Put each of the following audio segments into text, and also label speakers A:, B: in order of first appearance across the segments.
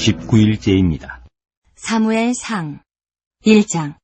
A: 19일째입니다.
B: 사무엘상 1장.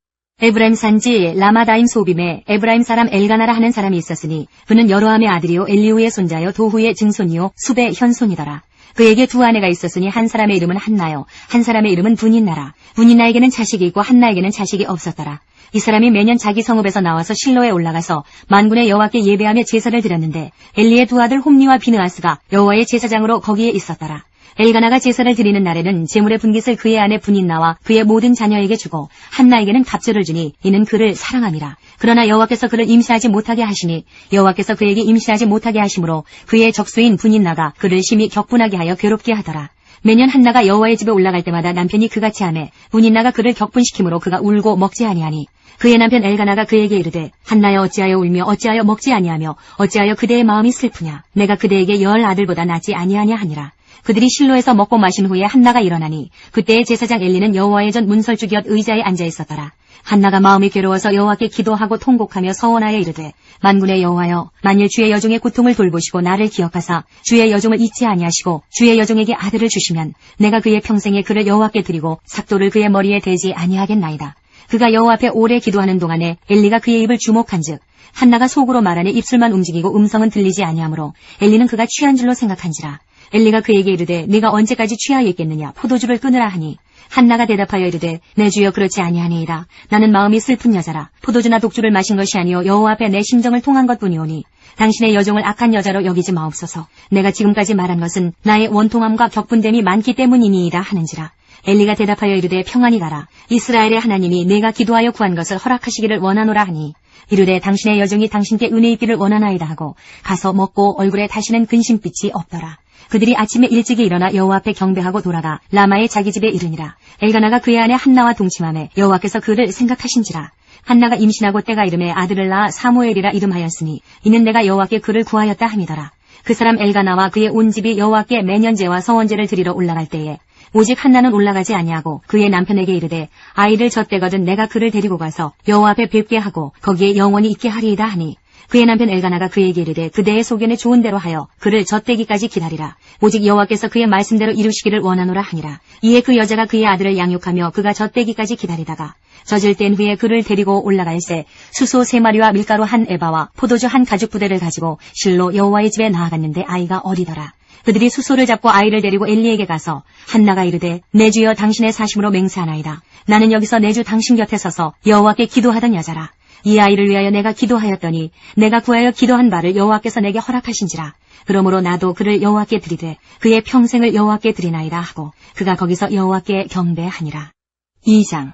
B: 에브라임 산지 라마다임 소빔에 에브라임 사람 엘가나라 하는 사람이 있었으니 그는 여로함의 아들이요 엘리후의 손자요 도후의 증손이요 숲의 현손이더라. 그에게 두 아내가 있었으니 한 사람의 이름은 한나요, 한 사람의 이름은 분인나라. 분인나에게는 자식이 있고 한나에게는 자식이 없었더라. 이 사람이 매년 자기 성읍에서 나와서 실로에 올라가서 만군의 여호와께 예배하며 제사를 드렸는데 엘리의 두 아들 홈니와 비느하스가 여호와의 제사장으로 거기에 있었더라. 엘가나가 제사를 드리는 날에는 제물의 분깃을 그의 아내 분인나와 그의 모든 자녀에게 주고 한나에게는 갑절을 주니 이는 그를 사랑함이라. 그러나 여호와께서 그를 임시하지 못하게 하시니 여호와께서 그에게 임시하지 못하게 하심으로 그의 적수인 분인나가 그를 심히 격분하게 하여 괴롭게 하더라. 매년 한나가 여호와의 집에 올라갈 때마다 남편이 그같이 하매 분인나가 그를 격분시키므로 그가 울고 먹지 아니하니 그의 남편 엘가나가 그에게 이르되 한나여 어찌하여 울며 어찌하여 먹지 아니하며 어찌하여 그대의 마음이 슬프냐. 내가 그대에게 10 아들보다 낫지 아니하냐 하니라. 그들이 실로에서 먹고 마신 후에 한나가 일어나니 그때의 제사장 엘리는 여호와의 전 문설주 곁 의자에 앉아 있었더라. 한나가 마음이 괴로워서 여호와께 기도하고 통곡하며 서원하여 이르되 만군의 여호와여, 만일 주의 여종의 고통을 돌보시고 나를 기억하사 주의 여종을 잊지 아니하시고 주의 여종에게 아들을 주시면 내가 그의 평생에 그를 여호와께 드리고 삭도를 그의 머리에 대지 아니하겠나이다. 그가 여호와 앞에 오래 기도하는 동안에 엘리가 그의 입을 주목한즉 한나가 속으로 말하니 입술만 움직이고 음성은 들리지 아니하므로 엘리는 그가 취한 줄로 생각한지라. 엘리가 그에게 이르되 네가 언제까지 취하여 있겠느냐. 포도주를 끊으라 하니 한나가 대답하여 이르되 내 주여 그렇지 아니하니이다. 나는 마음이 슬픈 여자라. 포도주나 독주를 마신 것이 아니요 여호와 앞에 내 심정을 통한 것뿐이오니 당신의 여종을 악한 여자로 여기지 마옵소서. 내가 지금까지 말한 것은 나의 원통함과 격분됨이 많기 때문이니이다 하는지라. 엘리가 대답하여 이르되 평안히 가라. 이스라엘의 하나님이 내가 기도하여 구한 것을 허락하시기를 원하노라 하니 이르되 당신의 여종이 당신께 은혜 있기를 원하나이다 하고 가서 먹고 얼굴에 다시는 근심빛이 없더라. 그들이 아침에 일찍이 일어나 여호와 앞에 경배하고 돌아가 라마의 자기 집에 이르니라. 엘가나가 그의 아내 한나와 동침하매 여호와께서 그를 생각하신지라. 한나가 임신하고 때가 이름에 아들을 낳아 사무엘이라 이름하였으니 이는 내가 여호와께 그를 구하였다 함이더라. 그 사람 엘가나와 그의 온 집이 여호와께 매년제와 서원제를 드리러 올라갈 때에 오직 한나는 올라가지 아니하고 그의 남편에게 이르되 아이를 젖대거든 내가 그를 데리고 가서 여호와 앞에 뵙게 하고 거기에 영원히 있게 하리이다 하니 그의 남편 엘가나가 그에게 이르되 그대의 소견에 좋은 대로 하여 그를 젖대기까지 기다리라. 오직 여호와께서 그의 말씀대로 이루시기를 원하노라 하니라. 이에 그 여자가 그의 아들을 양육하며 그가 젖대기까지 기다리다가 젖을 뗀 후에 그를 데리고 올라갈새 수소 3마리와 밀가루 1 에바와 포도주 1 가죽 부대를 가지고 실로 여호와의 집에 나아갔는데 아이가 어리더라. 그들이 수소를 잡고 아이를 데리고 엘리에게 가서 한나가 이르되 내 주여 당신의 사심으로 맹세하나이다. 나는 여기서 내 주 당신 곁에 서서 여호와께 기도하던 여자라. 이 아이를 위하여 내가 기도하였더니 내가 구하여 기도한 바를 여호와께서 내게 허락하신지라. 그러므로 나도 그를 여호와께 드리되 그의 평생을 여호와께 드리나이다 하고 그가 거기서 여호와께 경배하니라. 2장.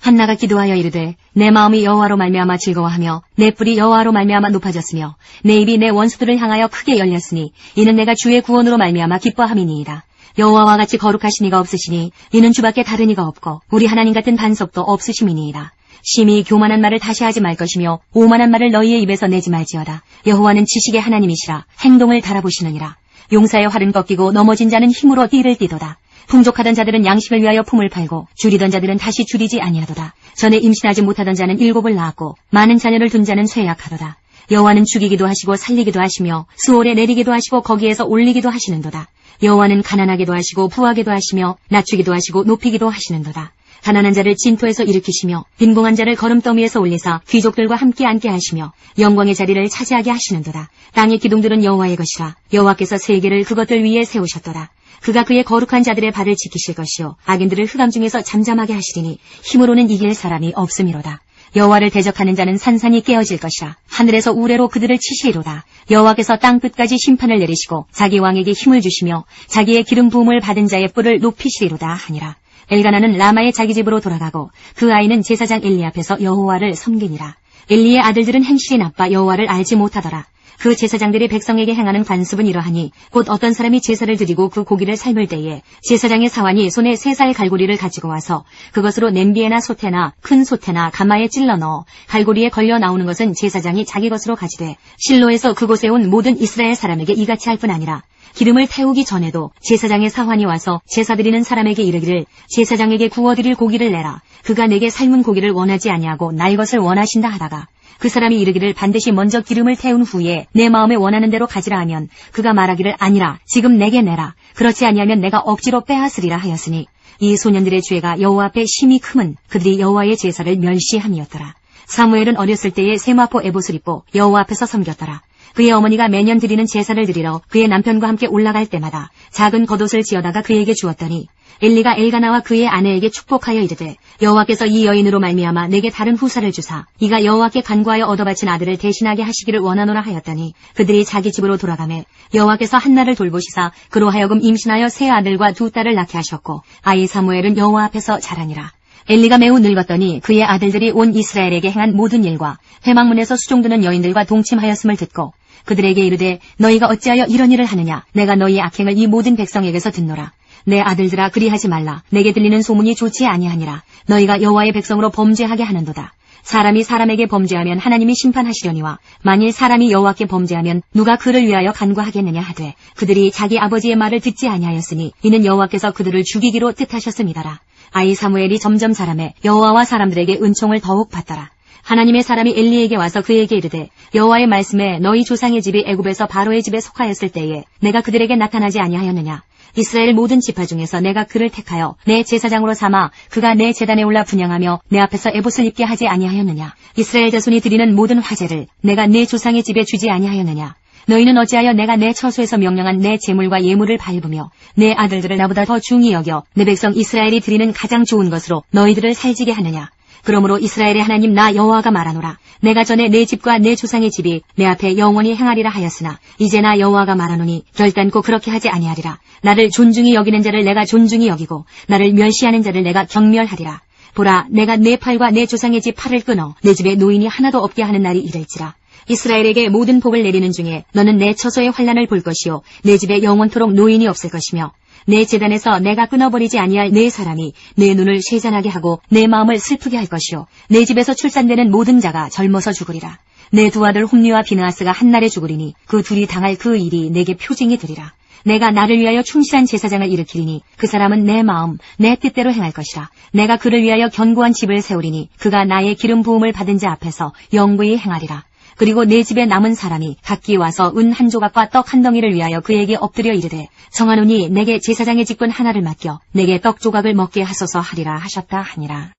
B: 한나가 기도하여 이르되 내 마음이 여호와로 말미암아 즐거워하며 내 뿔이 여호와로 말미암아 높아졌으며 내 입이 내 원수들을 향하여 크게 열렸으니 이는 내가 주의 구원으로 말미암아 기뻐함이니이다. 여호와와 같이 거룩하신 이가 없으시니 이는 주밖에 다른 이가 없고 우리 하나님 같은 반석도 없으심이니이다. 심히 교만한 말을 다시 하지 말 것이며 오만한 말을 너희의 입에서 내지 말지어다. 여호와는 지식의 하나님이시라. 행동을 달아보시느니라. 용사의 활은 꺾이고 넘어진 자는 힘으로 띠를 띠도다. 풍족하던 자들은 양식을 위하여 품을 팔고 줄이던 자들은 다시 줄이지 아니하도다. 전에 임신하지 못하던 자는 7을 낳았고 많은 자녀를 둔 자는 쇠약하도다. 여호와는 죽이기도 하시고 살리기도 하시며 수월에 내리기도 하시고 거기에서 올리기도 하시는도다. 여호와는 가난하게도 하시고 부하게도 하시며 낮추기도 하시고 높이기도 하시는도다. 가난한 자를 진토에서 일으키시며 빈궁한 자를 거름더미에서 올리사 귀족들과 함께 앉게 하시며 영광의 자리를 차지하게 하시는도다. 땅의 기둥들은 여호와의 것이라. 여호와께서 세계를 그것들 위에 세우셨도다. 그가 그의 거룩한 자들의 발을 지키실 것이요 악인들을 흑암 중에서 잠잠하게 하시리니 힘으로는 이길 사람이 없음이로다. 여호와를 대적하는 자는 산산이 깨어질 것이라. 하늘에서 우레로 그들을 치시리로다. 여호와께서 땅 끝까지 심판을 내리시고 자기 왕에게 힘을 주시며 자기의 기름 부음을 받은 자의 뿔을 높이시리로다 하니라. 엘가나는 라마의 자기 집으로 돌아가고 그 아이는 제사장 엘리 앞에서 여호와를 섬기니라. 엘리의 아들들은 행실이 나빠 여호와를 알지 못하더라. 그 제사장들이 백성에게 행하는 관습은 이러하니 곧 어떤 사람이 제사를 드리고 그 고기를 삶을 때에 제사장의 사환이 손에 3살 갈고리를 가지고 와서 그것으로 냄비에나 솥에나 큰 솥에나 가마에 찔러 넣어 갈고리에 걸려 나오는 것은 제사장이 자기 것으로 가지되 실로에서 그곳에 온 모든 이스라엘 사람에게 이같이 할 뿐 아니라 기름을 태우기 전에도 제사장의 사환이 와서 제사드리는 사람에게 이르기를 제사장에게 구워드릴 고기를 내라. 그가 내게 삶은 고기를 원하지 아니하고 날 것을 원하신다 하다가 그 사람이 이르기를 반드시 먼저 기름을 태운 후에 내 마음에 원하는 대로 가지라 하면 그가 말하기를 아니라 지금 내게 내라. 그렇지 아니하면 내가 억지로 빼앗으리라 하였으니 이 소년들의 죄가 여호와 앞에 심히 크면 그들이 여호와의 제사를 멸시함이었더라. 사무엘은 어렸을 때에 세마포 에봇을 입고 여호와 앞에서 섬겼더라. 그의 어머니가 매년 드리는 제사를 드리러 그의 남편과 함께 올라갈 때마다 작은 겉옷을 지어다가 그에게 주었더니 엘리가 엘가나와 그의 아내에게 축복하여 이르되 여호와께서 이 여인으로 말미암아 내게 다른 후사를 주사 이가 여호와께 간구하여 얻어바친 아들을 대신하게 하시기를 원하노라 하였더니 그들이 자기 집으로 돌아가매 여호와께서 한나를 돌보시사 그로 하여금 임신하여 세 아들과 두 딸을 낳게 하셨고 아이 사무엘은 여호와 앞에서 자라니라. 엘리가 매우 늙었더니 그의 아들들이 온 이스라엘에게 행한 모든 일과 회막문에서 수종드는 여인들과 동침하였음을 듣고 그들에게 이르되 너희가 어찌하여 이런 일을 하느냐. 내가 너희 악행을 이 모든 백성에게서 듣노라. 내 아들들아 그리하지 말라. 내게 들리는 소문이 좋지 아니하니라. 너희가 여호와의 백성으로 범죄하게 하는도다. 사람이 사람에게 범죄하면 하나님이 심판하시려니와 만일 사람이 여호와께 범죄하면 누가 그를 위하여 간구하겠느냐 하되 그들이 자기 아버지의 말을 듣지 아니하였으니 이는 여호와께서 그들을 죽이기로 뜻하셨음이더라. 아이 사무엘이 점점 자라매 여호와와 사람들에게 은총을 더욱 받더라. 하나님의 사람이 엘리에게 와서 그에게 이르되 여호와의 말씀에 너희 조상의 집이 애굽에서 바로의 집에 속하였을 때에 내가 그들에게 나타나지 아니하였느냐. 이스라엘 모든 지파 중에서 내가 그를 택하여 내 제사장으로 삼아 그가 내 제단에 올라 분향하며 내 앞에서 에봇을 입게 하지 아니하였느냐. 이스라엘 자손이 드리는 모든 화제를 내가 내 조상의 집에 주지 아니하였느냐. 너희는 어찌하여 내가 내 처소에서 명령한 내 제물과 예물을 밟으며 내 아들들을 나보다 더 중히 여겨 내 백성 이스라엘이 드리는 가장 좋은 것으로 너희들을 살지게 하느냐. 그러므로 이스라엘의 하나님 나 여호와가 말하노라. 내가 전에 내 집과 내 조상의 집이 내 앞에 영원히 행하리라 하였으나 이제 나 여호와가 말하노니 결단코 그렇게 하지 아니하리라. 나를 존중히 여기는 자를 내가 존중히 여기고 나를 멸시하는 자를 내가 경멸하리라. 보라 내가 내 팔과 내 조상의 집 팔을 끊어 내 집에 노인이 하나도 없게 하는 날이 이를지라. 이스라엘에게 모든 복을 내리는 중에 너는 내 처소의 환난을 볼 것이요 내 집에 영원토록 노인이 없을 것이며 내 제단에서 내가 끊어버리지 아니할 내 사람이 내 눈을 쇠잔하게 하고 내 마음을 슬프게 할 것이요 내 집에서 출산되는 모든 자가 젊어서 죽으리라. 내 두 아들 홈리와 비느하스가 한날에 죽으리니 그 둘이 당할 그 일이 내게 표징이 되리라. 내가 나를 위하여 충실한 제사장을 일으키리니 그 사람은 내 마음 내 뜻대로 행할 것이라. 내가 그를 위하여 견고한 집을 세우리니 그가 나의 기름 부음을 받은 자 앞에서 영구히 행하리라. 그리고 내 집에 남은 사람이 각기 와서 은 한 조각과 떡 한 덩이를 위하여 그에게 엎드려 이르되 정하노니 내게 제사장의 직분 하나를 맡겨 내게 떡 조각을 먹게 하소서 하리라 하셨다 하니라.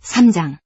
B: 3장.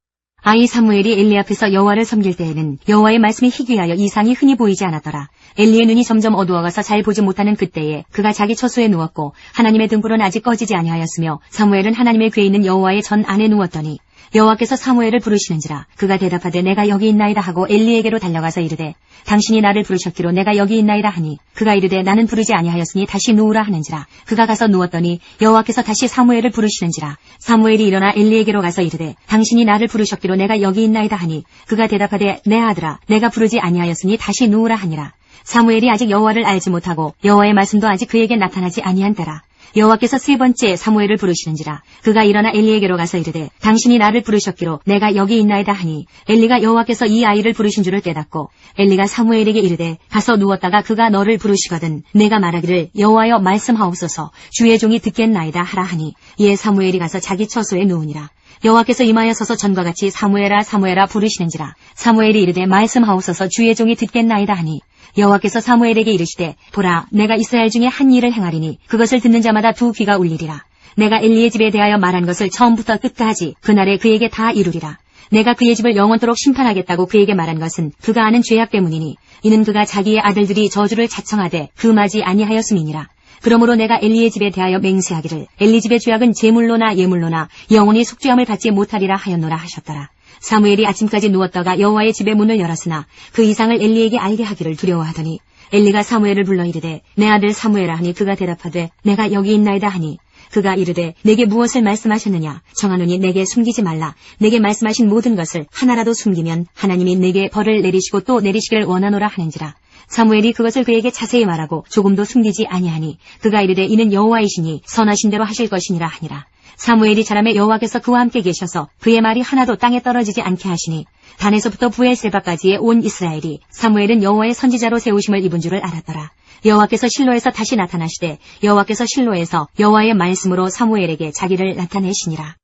B: 아이 사무엘이 엘리 앞에서 여호와를 섬길 때에는 여호와의 말씀이 희귀하여 이상이 흔히 보이지 않았더라. 엘리의 눈이 점점 어두워가서 잘 보지 못하는 그때에 그가 자기 처소에 누웠고 하나님의 등불은 아직 꺼지지 아니하였으며 사무엘은 하나님의 궤에 있는 여호와의 전 안에 누웠더니 여호와께서 사무엘을 부르시는지라. 그가 대답하되 내가 여기 있나이다 하고 엘리에게로 달려가서 이르되 당신이 나를 부르셨기로 내가 여기 있나이다 하니 그가 이르되 나는 부르지 아니하였으니 다시 누우라 하는지라. 그가 가서 누웠더니 여호와께서 다시 사무엘을 부르시는지라. 사무엘이 일어나 엘리에게로 가서 이르되 당신이 나를 부르셨기로 내가 여기 있나이다 하니 그가 대답하되 내 아들아 내가 부르지 아니하였으니 다시 누우라 하니라. 사무엘이 아직 여호와를 알지 못하고 여호와의 말씀도 아직 그에게 나타나지 아니한 때라. 여호와께서 세 번째 사무엘을 부르시는지라. 그가 일어나 엘리에게로 가서 이르되 당신이 나를 부르셨기로 내가 여기 있나이다 하니 엘리가 여호와께서 이 아이를 부르신 줄을 깨닫고 엘리가 사무엘에게 이르되 가서 누웠다가 그가 너를 부르시거든 내가 말하기를 여호와여 말씀하옵소서 주의 종이 듣겠나이다 하라 하니 이에 사무엘이 가서 자기 처소에 누우니라. 여호와께서 임하여 서서 전과 같이 사무엘아 사무엘아 부르시는지라. 사무엘이 이르되 말씀하옵소서 주의 종이 듣겠나이다 하니 여호와께서 사무엘에게 이르시되 보라 내가 이스라엘 중에 한 일을 행하리니 그것을 듣는 자마다 두 귀가 울리리라. 내가 엘리의 집에 대하여 말한 것을 처음부터 끝까지 그날에 그에게 다 이루리라. 내가 그의 집을 영원토록 심판하겠다고 그에게 말한 것은 그가 아는 죄악 때문이니 이는 그가 자기의 아들들이 저주를 자청하되 금하지 아니하였음이니라. 그러므로 내가 엘리의 집에 대하여 맹세하기를 엘리 집의 죄악은 제물로나 예물로나 영원히 속죄함을 받지 못하리라 하였노라 하셨더라. 사무엘이 아침까지 누웠다가 여호와의 집의 문을 열었으나 그 이상을 엘리에게 알게 하기를 두려워하더니 엘리가 사무엘을 불러 이르되 내 아들 사무엘아 하니 그가 대답하되 내가 여기 있나이다 하니 그가 이르되 내게 무엇을 말씀하셨느냐. 정하노니 내게 숨기지 말라. 내게 말씀하신 모든 것을 하나라도 숨기면 하나님이 내게 벌을 내리시고 또 내리시기를 원하노라 하는지라. 사무엘이 그것을 그에게 자세히 말하고 조금도 숨기지 아니하니 그가 이르되 이는 여호와이시니 선하신 대로 하실 것이니라 하니라. 사무엘이 자라매 여호와께서 그와 함께 계셔서 그의 말이 하나도 땅에 떨어지지 않게 하시니 단에서부터 부엘세바까지의 온 이스라엘이 사무엘은 여호와의 선지자로 세우심을 입은 줄을 알았더라. 여호와께서 실로에서 다시 나타나시되 여호와께서 실로에서 여호와의 말씀으로 사무엘에게 자기를 나타내시니라.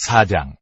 A: 4장.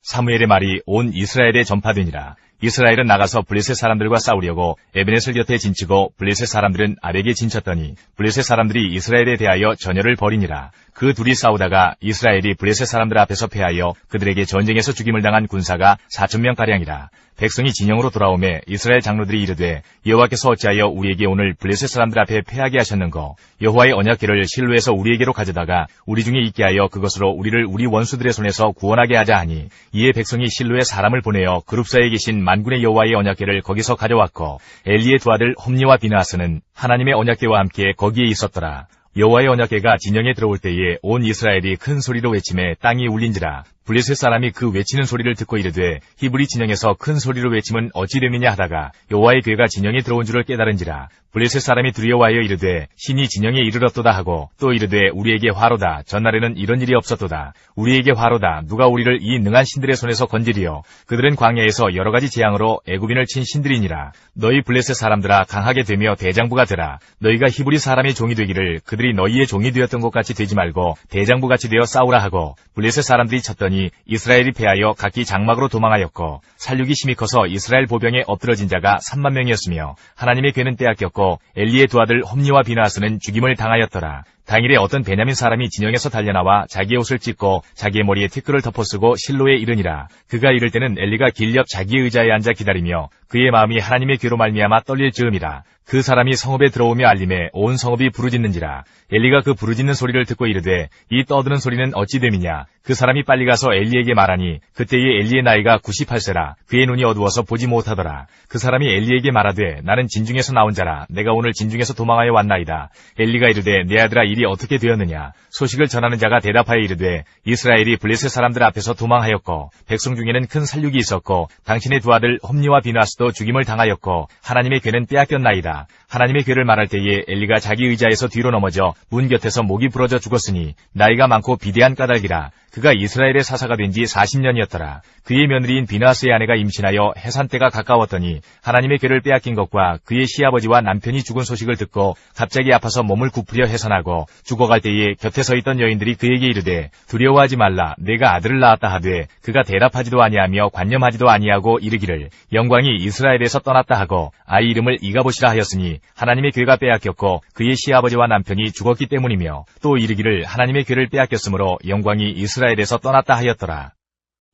A: 사무엘의 말이 온 이스라엘에 전파되니라. 이스라엘은 나가서 블레셋 사람들과 싸우려고 에베넷을 곁에 진치고 블레셋 사람들은 아벡에 진쳤더니 블레셋 사람들이 이스라엘에 대하여 전열을 벌이니라. 그 둘이 싸우다가 이스라엘이 블레셋 사람들 앞에서 패하여 그들에게 전쟁에서 죽임을 당한 군사가 4,000명가량이라. 백성이 진영으로 돌아오매 이스라엘 장로들이 이르되 여호와께서 어찌하여 우리에게 오늘 블레셋 사람들 앞에 패하게 하셨는고 여호와의 언약궤를 실로에서 우리에게로 가져다가 우리 중에 있게 하여 그것으로 우리를 우리 원수들의 손에서 구원하게 하자 하니 이에 백성이 실로에 사람을 보내어 그룹사에 계신 만군의 여호와의 언약궤를 거기서 가져왔고 엘리의 두 아들 홈니와 비느하스는 하나님의 언약궤와 함께 거기에 있었더라. 여호와의 언약궤가 진영에 들어올 때에 온 이스라엘이 큰 소리로 외치매 땅이 울린지라. 블레셋 사람이 그 외치는 소리를 듣고 이르되 히브리 진영에서 큰 소리로 외침은 어찌 됨이냐 하다가 여호와의 궤가 진영에 들어온 줄을 깨달은지라. 블레셋 사람이 두려워하여 이르되 신이 진영에 이르렀도다 하고 또 이르되 우리에게 화로다. 전날에는 이런 일이 없었도다. 우리에게 화로다. 누가 우리를 이 능한 신들의 손에서 건지리요. 그들은 광야에서 여러 가지 재앙으로 애굽인을 친 신들이니라. 너희 블레셋 사람들아 강하게 되며 대장부가 되라. 너희가 히브리 사람의 종이 되기를 그들이 너희의 종이 되었던 것 같이 되지 말고 대장부같이 되어 싸우라 하고 블레셋 사람들이 쳤더니 이스라엘이 패하여 각기 장막으로 도망하였고 살육이 심히 커서 이스라엘 보병에 엎드러진 자가 3만 명이었으며 하나님의 궤는 빼앗겼고 엘리의 두 아들 홈니와 비느하스는 죽임을 당하였더라. 당일에 어떤 베냐민 사람이 진영에서 달려나와 자기의 옷을 찢고 자기의 머리에 티끌을 덮어쓰고 실로에 이르니라. 그가 이를 때는 엘리가 길 옆 자기의 의자에 앉아 기다리며 그의 마음이 하나님의 궤로 말미암아 떨릴 즈음이라. 그 사람이 성읍에 들어오며 알림에 온 성읍이 부르짖는지라. 엘리가 그 부르짖는 소리를 듣고 이르되 이 떠드는 소리는 어찌 됨이냐. 그 사람이 빨리 가서 엘리에게 말하니 그때에 엘리의 나이가 98세라. 그의 눈이 어두워서 보지 못하더라. 그 사람이 엘리에게 말하되 나는 진중에서 나온 자라. 내가 오늘 진중에서 도망하여 왔나이다. 엘리가 이르되 내 아들아 일이 어떻게 되었느냐. 소식을 전하는 자가 대답하여 이르되 이스라엘이 블레셋 사람들 앞에서 도망하였고 백성 중에는 큰 살육이 있었고 당신의 두 아들 홈니와 비느하스도 죽임을 당하였고 하나님의 궤는 빼앗겼나이다. 하나님의 궤를 말할 때에 엘리가 자기 의자에서 뒤로 넘어져 문 곁에서 목이 부러져 죽었으니 나이가 많고 비대한 까닭이라. 그가 이스라엘의 사사가 된 지 40년이었더라. 그의 며느리인 비느하스의 아내가 임신하여 해산 때가 가까웠더니 하나님의 궤를 빼앗긴 것과 그의 시아버지와 남편이 죽은 소식을 듣고 갑자기 아파서 몸을 굽으려 해산하고 죽어갈 때에 곁에 서 있던 여인들이 그에게 이르되 두려워하지 말라. 내가 아들을 낳았다 하되 그가 대답하지도 아니하며 관념하지도 아니하고 이르기를 영광이 이스라엘에서 떠났다 하고 아이 이름을 이가봇이라 하였으니 하나님의 궤가 빼앗겼고 그의 시아버지와 남편이 죽었기 때문이며 또 이르기를 하나님의 궤를 빼앗겼으므로 영광이 이스라엘에서 떠났다 하였더라.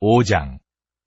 A: 5장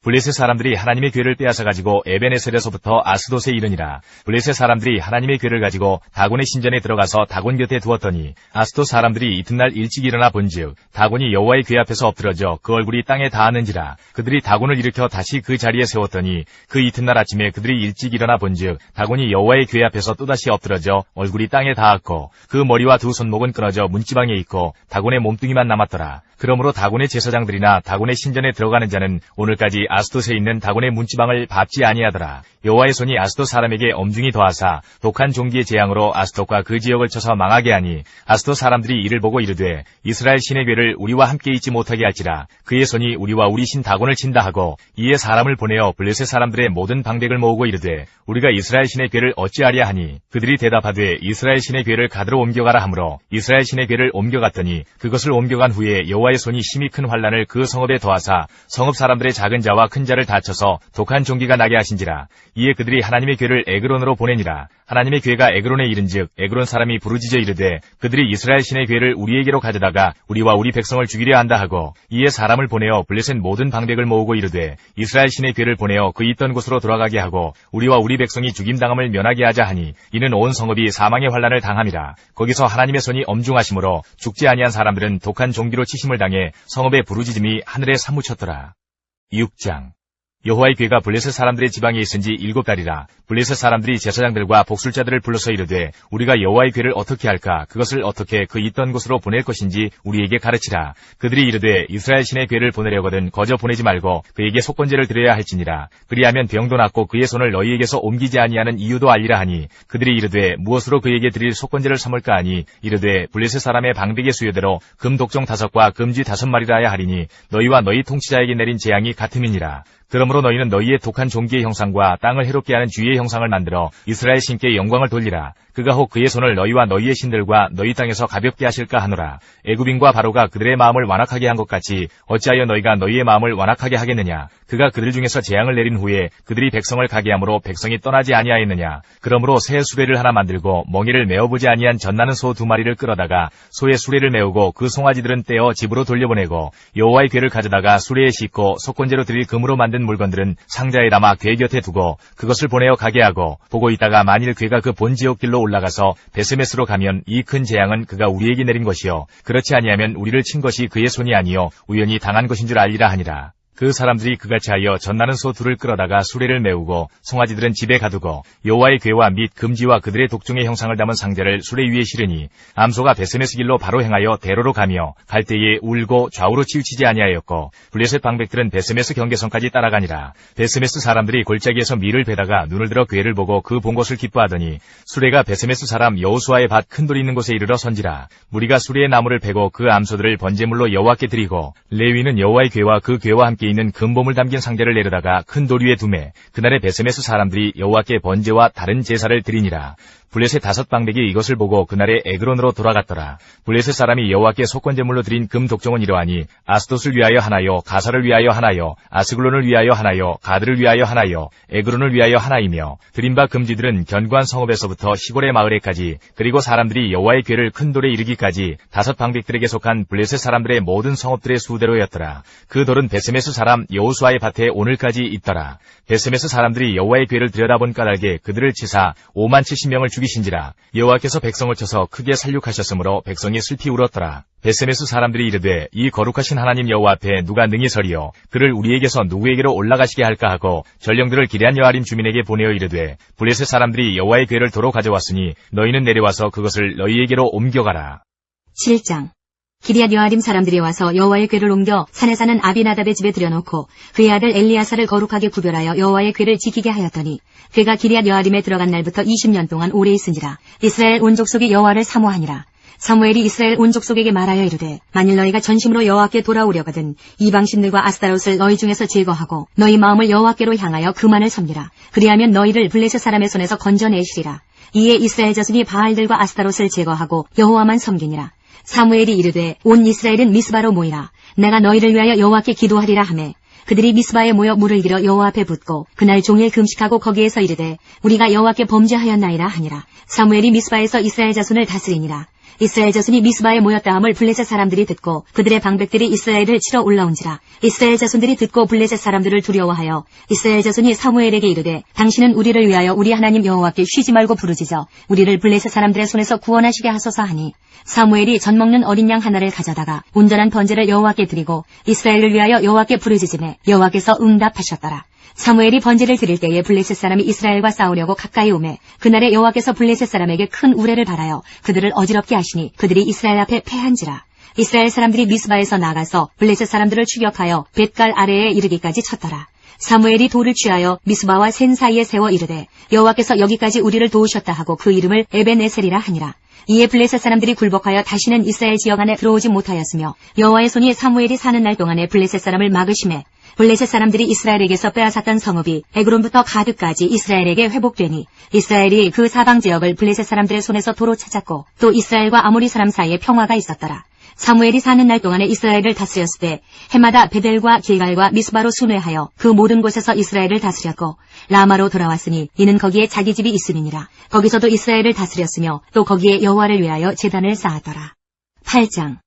A: 블레셋 사람들이 하나님의 궤를 빼앗아 가지고 에벤에셀에서부터 아스돗에 이르니라. 블레셋 사람들이 하나님의 궤를 가지고 다곤의 신전에 들어가서 다곤 곁에 두었더니 아스돗 사람들이 이튿날 일찍 일어나 본즉 다곤이 여호와의 궤 앞에서 엎드러져 그 얼굴이 땅에 닿았는지라. 그들이 다곤을 일으켜 다시 그 자리에 세웠더니 그 이튿날 아침에 그들이 일찍 일어나 본즉 다곤이 여호와의 궤 앞에서 또다시 엎드러져 얼굴이 땅에 닿았고 그 머리와 두 손목은 끊어져 문지방에 있고 다곤의 몸뚱이만 남았더라. 그러므로 다곤의 제사장들이나 다곤의 신전에 들어가는 자는 오늘까지 아스돗에 있는 다곤의 문지방을 밟지 아니하더라. 여호와의 손이 아스돗 사람에게 엄중히 더하사 독한 종기의 재앙으로 아스돗과 그 지역을 쳐서 망하게 하니 아스돗 사람들이 이를 보고 이르되 이스라엘 신의 궤를 우리와 함께 있지 못하게 할지라. 그의 손이 우리와 우리 신 다곤을 친다 하고 이에 사람을 보내어 블레셋 사람들의 모든 방백을 모으고 이르되 우리가 이스라엘 신의 궤를 어찌하랴 하니 그들이 대답하되 이스라엘 신의 궤를 가드로 옮겨가라 하므로 이스라엘 신의 궤를 옮겨갔더니 그것을 옮겨간 후에 여호와의 손이 심히 큰 환란을 그 성읍에 더하사 성읍 사람들의 작은 자와 큰 자를 다쳐서 독한 종기가 나게 하신지라. 이에 그들이 하나님의 궤를 에그론으로 보내니라. 하나님의 궤가 에그론에 이른즉 에그론 사람이 부르짖어 이르되 그들이 이스라엘 신의 궤를 우리에게로 가져다가 우리와 우리 백성을 죽이려 한다 하고 이에 사람을 보내어 블레셋 모든 방백을 모으고 이르되 이스라엘 신의 궤를 보내어 그 있던 곳으로 돌아가게 하고 우리와 우리 백성이 죽임당함을 면하게 하자 하니 이는 온 성읍이 사망의 환란을 당함이라. 거기서 하나님의 손이 엄중하심으로 죽지 아니한 사람들은 독한 종기로 치심을 당해 성읍의 부르짖음이 하늘에 사무쳤더라. 6장 여호와의 궤가 블레셋 사람들의 지방에 있은지 7달이라. 블레셋 사람들이 제사장들과 복술자들을 불러서 이르되 우리가 여호와의 궤를 어떻게 할까? 그것을 어떻게 그 있던 곳으로 보낼 것인지 우리에게 가르치라. 그들이 이르되 이스라엘 신의 궤를 보내려거든 거저 보내지 말고 그에게 속건제를 드려야 할지니라. 그리하면 병도 낫고 그의 손을 너희에게서 옮기지 아니하는 이유도 알리라 하니 그들이 이르되 무엇으로 그에게 드릴 속건제를 삼을까 하니 이르되 블레셋 사람의 방백의 수요대로 금 독종 5과 금쥐 5마리라 하야 하리니 너희와 너희 통치자에게 내린 재앙이 같음이니라. 그러므로 너희는 너희의 독한 종기의 형상과 땅을 해롭게 하는 쥐의 형상을 만들어 이스라엘 신께 영광을 돌리라. 그가 혹 그의 손을 너희와 너희의 신들과 너희 땅에서 가볍게 하실까 하노라. 애굽인과 바로가 그들의 마음을 완악하게 한 것 같이 어찌하여 너희가 너희의 마음을 완악하게 하겠느냐. 그가 그들 중에서 재앙을 내린 후에 그들이 백성을 가게 함으로 백성이 떠나지 아니하였느냐. 그러므로 새 수레를 하나 만들고 멍에를 메어보지 아니한 젖나는 소 2마리를 끌어다가 소의 수레를 메우고 그 송아지들은 떼어 집으로 돌려보내고 여호와의 궤를 가져다가 수레에 싣고 속건제로 드릴 금으로 만든 물건들은 상자에 담아 궤 곁에 두고 그것을 보내어 가게 하고 보고 있다가 만일 궤가 그 본 지옥길로 올라가서 베스메스로 가면 이 큰 재앙은 그가 우리에게 내린 것이요 그렇지 아니하면 우리를 친 것이 그의 손이 아니요 우연히 당한 것인 줄 알리라 하니라. 그 사람들이 그같이 하여 젖나는 소 2를 끌어다가 수레를 메우고 송아지들은 집에 가두고 여호와의 궤와 및 금지와 그들의 독종의 형상을 담은 상자를 수레 위에 실으니 암소가 베스메스 길로 바로 행하여 대로로 가며 갈 때에 울고 좌우로 치우치지 아니하였고 블레셋 방백들은 베스메스 경계선까지 따라가니라. 베스메스 사람들이 골짜기에서 밀을 베다가 눈을 들어 궤를 보고 그 본 것을 기뻐하더니 수레가 베스메스 사람 여호수아의 밭 큰 돌이 있는 곳에 이르러 선지라. 무리가 수레의 나무를 베고 그 암소들을 번제물로 여호와께 드리고 레위는 여호와의 궤와 그 궤와 함께 있는 금보물 담긴 상자를 내려다가 큰 돌 위에 두매 그날에 베스메스 사람들이 여호와께 번제와 다른 제사를 드리니라. 블레셋 5 방백이 이것을 보고 그날에 에그론으로 돌아갔더라. 블레셋 사람이 여호와께 속건제물로 드린 금 독종은 이러하니 아스돗을 위하여 하나요, 가사를 위하여 하나요, 아스글론을 위하여 하나요, 가드를 위하여 하나요, 에그론을 위하여 하나이며 드린 바 금지들은 견고한 성읍에서부터 시골의 마을에까지 그리고 사람들이 여호와의 궤를 큰 돌에 이르기까지 5 방백들에게 속한 블레셋 사람들의 모든 성읍들의 수대로였더라. 그 돌은 베스메스 사람 여호수아의 밭에 오늘까지 있더라. 베스메스 사람들이 여호와의 궤를 들여다본 까닭에 그들을 치사 57,000명을 죽이신지라. 여호와께서 백성을 쳐서 크게 살육하셨으므로 백성이 슬피 울었더라. 베스메스 사람들이 이르되 이 거룩하신 하나님 여호와 앞에 누가 능히 서리요 그를 우리에게서 누구에게로 올라가시게 할까 하고 전령들을 기럇 여아림 주민에게 보내어 이르되 블레셋 사람들이 여호와의 궤를 도로 가져왔으니 너희는 내려와서 그것을 너희에게로 옮겨가라.
B: 7장 기럇 여아림 사람들이 와서 여호와의 궤를 옮겨 산에 사는 아비나답의 집에 들여놓고 그의 아들 엘리야사를 거룩하게 구별하여 여호와의 궤를 지키게 하였더니 궤가 기럇 여아림에 들어간 날부터 20년 동안 오래 있은지라. 이스라엘 온 족속이 여호와를 사모하니라. 사무엘이 이스라엘 온 족속에게 말하여 이르되 만일 너희가 전심으로 여호와께 돌아오려거든 이방신들과 아스타롯을 너희 중에서 제거하고 너희 마음을 여호와께로 향하여 그만을 섬기라. 그리하면 너희를 블레셋 사람의 손에서 건져내시리라. 이에 이스라엘 자손이 바알들과 아스타롯을 제거하고 여호와만 섬기니라. 사무엘이 이르되 온 이스라엘은 미스바로 모이라. 내가 너희를 위하여 여호와께 기도하리라 하매 그들이 미스바에 모여 물을 길어 여호와 앞에 붓고 그날 종일 금식하고 거기에서 이르되 우리가 여호와께 범죄하였나이다 하니라. 사무엘이 미스바에서 이스라엘 자손을 다스리니라. 이스라엘 자손이 미스바에 모였다 함을 블레셋 사람들이 듣고 그들의 방백들이 이스라엘을 치러 올라온지라. 이스라엘 자손들이 듣고 블레셋 사람들을 두려워하여 이스라엘 자손이 사무엘에게 이르되 당신은 우리를 위하여 우리 하나님 여호와께 쉬지 말고 부르짖어 우리를 블레셋 사람들의 손에서 구원하시게 하소서 하니 사무엘이 젖 먹는 어린 양 하나를 가져다가 온전한 번제를 여호와께 드리고 이스라엘을 위하여 여호와께 부르짖음에 여호와께서 응답하셨더라. 사무엘이 번제를 드릴 때에 블레셋 사람이 이스라엘과 싸우려고 가까이 오매 그날에 여호와께서 블레셋 사람에게 큰 우레를 발하여 그들을 어지럽게 하시니 그들이 이스라엘 앞에 패한지라. 이스라엘 사람들이 미스바에서 나가서 블레셋 사람들을 추격하여 벳갈 아래에 이르기까지 쳤더라. 사무엘이 돌을 취하여 미스바와 센 사이에 세워 이르되 여호와께서 여기까지 우리를 도우셨다 하고 그 이름을 에벤에셀이라 하니라. 이에 블레셋 사람들이 굴복하여 다시는 이스라엘 지역 안에 들어오지 못하였으며 여호와의 손이 사무엘이 사는 날 동안에 블레셋 사람을 막으심에 블레셋 사람들이 이스라엘에게서 빼앗았던 성읍이 에그론부터 가드까지 이스라엘에게 회복되니 이스라엘이 그 사방 지역을 블레셋 사람들의 손에서 도로 찾았고 또 이스라엘과 아모리 사람 사이에 평화가 있었더라. 사무엘이 사는 날 동안에 이스라엘을 다스렸을 때 해마다 베델과 길갈과 미스바로 순회하여 그 모든 곳에서 이스라엘을 다스렸고 라마로 돌아왔으니 이는 거기에 자기 집이 있음이니라. 거기서도 이스라엘을 다스렸으며 또 거기에 여호와를 위하여 제단을 쌓았더라. 8장